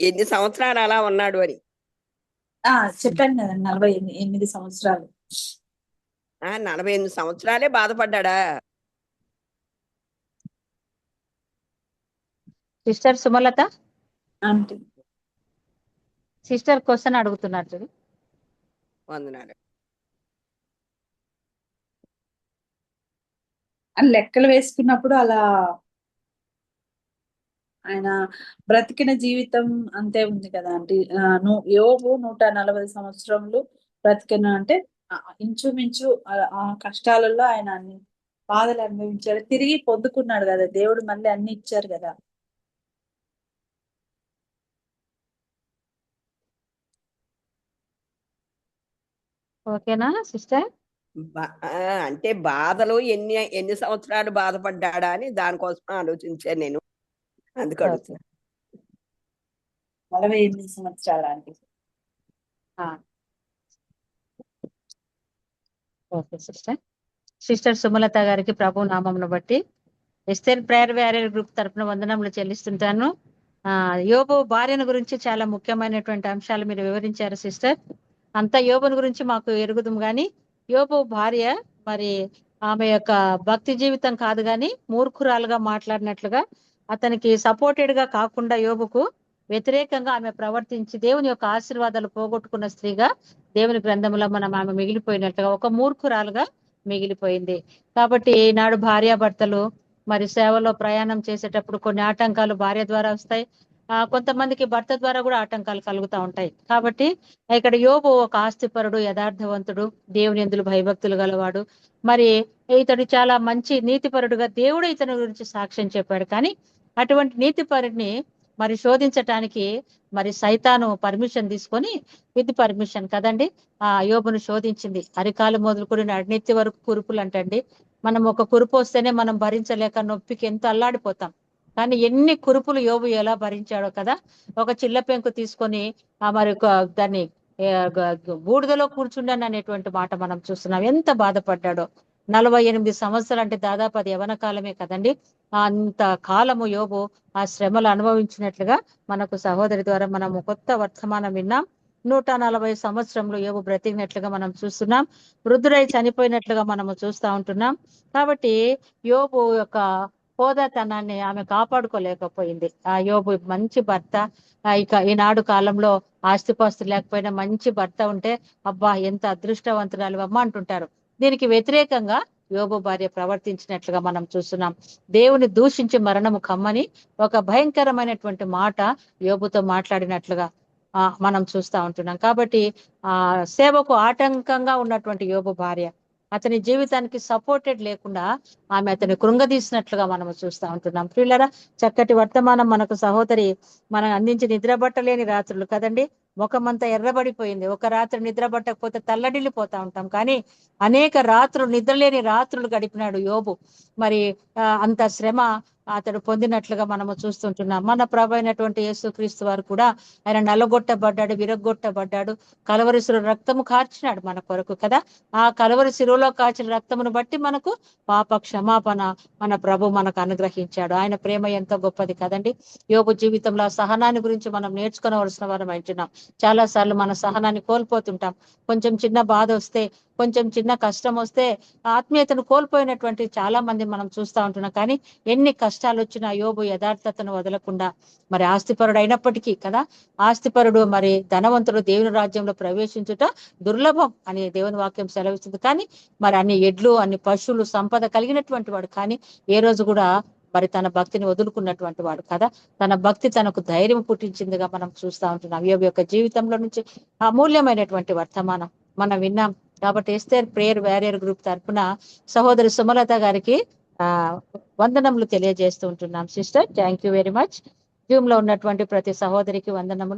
ఎన్ని సంవత్సరాలు అలా ఉన్నాడు అని చెప్పాను కదా, 48 సంవత్సరాలు. 48 సంవత్సరాలే బాధపడ్డా? సిస్టర్ సుమలత అంటే సిస్టర్ క్వశ్చన్ అడుగుతున్నారు చూడు. వందనాలు. అని లెక్కలు వేసుకున్నప్పుడు అలా ఆయన బ్రతికిన జీవితం అంతే ఉంది కదా అంటే యోబు 140 సంవత్సరములు బ్రతికిన అంటే ఇంచుమించు ఆ కష్టాలలో ఆయన అన్ని బాధలు అనుభవించాడు. తిరిగి పొందుకున్నాడు కదా. దేవుడు మళ్ళీ అన్ని ఇచ్చారు కదా. ఓకేనా సిస్టర్? అంటే బాధలు ఎన్ని సంవత్సరాలు బాధపడ్డా అని దానికోసం ఆలోచించాను నేను. అందుకని 48 సంవత్సరాలు అంటే ఓకే సిస్టర్. సిస్టర్ సుమలత గారికి ప్రభు నామమును బట్టి ఎస్తేర్ ప్రేయర్ వ్యారియర్ గ్రూప్ తరఫున వందనములు చెల్లిస్తుంటాను. యోబు భార్యను గురించి చాలా ముఖ్యమైనటువంటి అంశాలు మీరు వివరించారు సిస్టర్. అంతా యోబుని గురించి మాకు ఎరుగుదాం కానీ యోబు భార్య మరి ఆమె యొక్క భక్తి జీవితం కాదు కానీ మూర్ఖురాలుగా మాట్లాడినట్లుగా అతనికి సపోర్టెడ్ గా కాకుండా యోబుకు వ్యతిరేకంగా ఆమె ప్రవర్తించి దేవుని యొక్క ఆశీర్వాదాలు పోగొట్టుకున్న స్త్రీగా దేవుని గ్రంథంలో మనం ఆమె మిగిలిపోయినట్లుగా ఒక మూర్ఖురాలుగా మిగిలిపోయింది. కాబట్టి ఈనాడు భార్యాభర్తలు మరి సేవలో ప్రయాణం చేసేటప్పుడు కొన్ని ఆటంకాలు భార్య ద్వారా వస్తాయి, కొంతమందికి భర్త ద్వారా కూడా ఆటంకాలు కలుగుతూ ఉంటాయి. కాబట్టి ఇక్కడ యోబు ఒక ఆస్తిపరుడు, యథార్థవంతుడు, దేవుని యందు భయభక్తులు గలవాడు. మరి ఇతడు చాలా మంచి నీతిపరుడుగా దేవుడు ఇతని గురించి సాక్ష్యం చెప్పాడు. కానీ అటువంటి నీతిపరుడిని మరి శోధించటానికి మరి సైతాను పర్మిషన్ తీసుకొని, విత్ పర్మిషన్ కదండి, యోబును శోధించింది. అరికాలు మొదలుకొని నడినెత్తి వరకు కురుపులు అంటండి. మనం ఒక కురుపు వస్తేనే మనం భరించలేక నొప్పికి ఎంత అల్లాడిపోతాం. కానీ ఎన్ని కురుపులు యోబు ఎలా భరించాడో కదా. ఒక చిల్ల పెంకు తీసుకొని మరి దాన్ని బూడిదలో కూర్చుండాను అనేటువంటి మాట మనం చూస్తున్నాం. ఎంత బాధపడ్డాడో. 48 సంవత్సరాలు అంటే దాదాపు అది యవన కాలమే కదండి. అంత కాలము యోబు ఆ శ్రమలు అనుభవించినట్లుగా మనకు సహోదరి ద్వారా మనము కొత్త వర్తమానం విన్నాం. 140 సంవత్సరంలో యోబు బ్రతికినట్లుగా మనం చూస్తున్నాం. వృద్ధుడై చనిపోయినట్లుగా మనము చూస్తూ ఉంటున్నాం. కాబట్టి యోబు యొక్క హోదాతనాన్ని ఆమె కాపాడుకోలేకపోయింది. ఆ యోబు మంచి భర్త. ఇక ఈనాడు కాలంలో ఆస్తిపాస్తులు లేకపోయినా మంచి భర్త ఉంటే అబ్బా ఎంత అదృష్టవంతురాలు అమ్మ అంటుంటారు. దీనికి వ్యతిరేకంగా యోబు భార్య ప్రవర్తించినట్లుగా మనం చూస్తున్నాం. దేవుని దూషించి మరణము కమ్మని ఒక భయంకరమైనటువంటి మాట యోబుతో మాట్లాడినట్లుగా మనం చూస్తూ ఉంటున్నాం. కాబట్టి సేవకు ఆటంకంగా ఉన్నటువంటి యోబు భార్య అతని జీవితానికి సపోర్టెడ్ లేకుండా ఆమె అతని కృంగదీసినట్లుగా మనము చూస్తూ ఉంటున్నాం. ప్రియులారా, చక్కటి వర్తమానం మనకు సహోదరి మనం అందించి నిద్రపట్టలేని రాత్రులు కదండి. ముఖమంతా ఎర్రబడిపోయింది. ఒక రాత్రి నిద్రపట్టకపోతే తల్లడిల్లిపోతా ఉంటాం. కానీ అనేక రాత్రులు నిద్రలేని రాత్రులు గడిపినాడు యోబు. మరి అంత శ్రమ అతడు పొందినట్లుగా మనము చూస్తుంటున్నాం. మన ప్రభు అయినటువంటి యేసుక్రీస్తు వారు కూడా ఆయన నల్లగొట్టబడ్డాడు, విరగొట్టబడ్డాడు, కలవరి శిలువ రక్తము కార్చినాడు మన కొరకు కదా. ఆ కలవరి శిలువలో కాచిన రక్తమును బట్టి మనకు పాప క్షమాపణ మన ప్రభు మనకు అనుగ్రహించాడు. ఆయన ప్రేమ ఎంతో గొప్పది కదండి. యోబు జీవితంలో సహనాన్ని గురించి మనం నేర్చుకోవలసిన వారం అంటున్నాం. చాలా సార్లు మన సహనాన్ని కోల్పోతుంటాం. కొంచెం చిన్న బాధ వస్తే, కొంచెం చిన్న కష్టం వస్తే ఆత్మీయతను కోల్పోయినటువంటి చాలా మంది మనం చూస్తూ ఉంటున్నాం. కానీ ఎన్ని కష్టాలు వచ్చినా యోబు యథార్థతను వదలకుండా మరి ఆస్తిపరుడు అయినప్పటికీ కదా, ఆస్తిపరుడు మరి ధనవంతుడు దేవుని రాజ్యంలో ప్రవేశించుట దుర్లభం అని దేవుని వాక్యం సెలవిస్తుంది. కానీ మరి అన్ని ఎడ్లు, అన్ని పశువులు, సంపద కలిగినటువంటి వాడు, కానీ ఏ రోజు కూడా మరి తన భక్తిని వదులుకున్నటువంటి వాడు కదా. తన భక్తి తనకు ధైర్యం పుట్టించిందిగా మనం చూస్తూ ఉంటున్నాం. యోబు యొక్క జీవితంలో నుంచి అమూల్యమైనటువంటి వర్తమానం మనం విన్నాం. కాబట్టి ఎస్తేర్ ప్రేయర్ వారియర్ గ్రూప్ తరఫున సహోదరి సుమలత గారికి వందనములు తెలియజేస్తూ ఉంటున్నాం. Sister, thank you very much. Zoom లో ఉన్నటువంటి ప్రతి సహోదరికి వందనములు.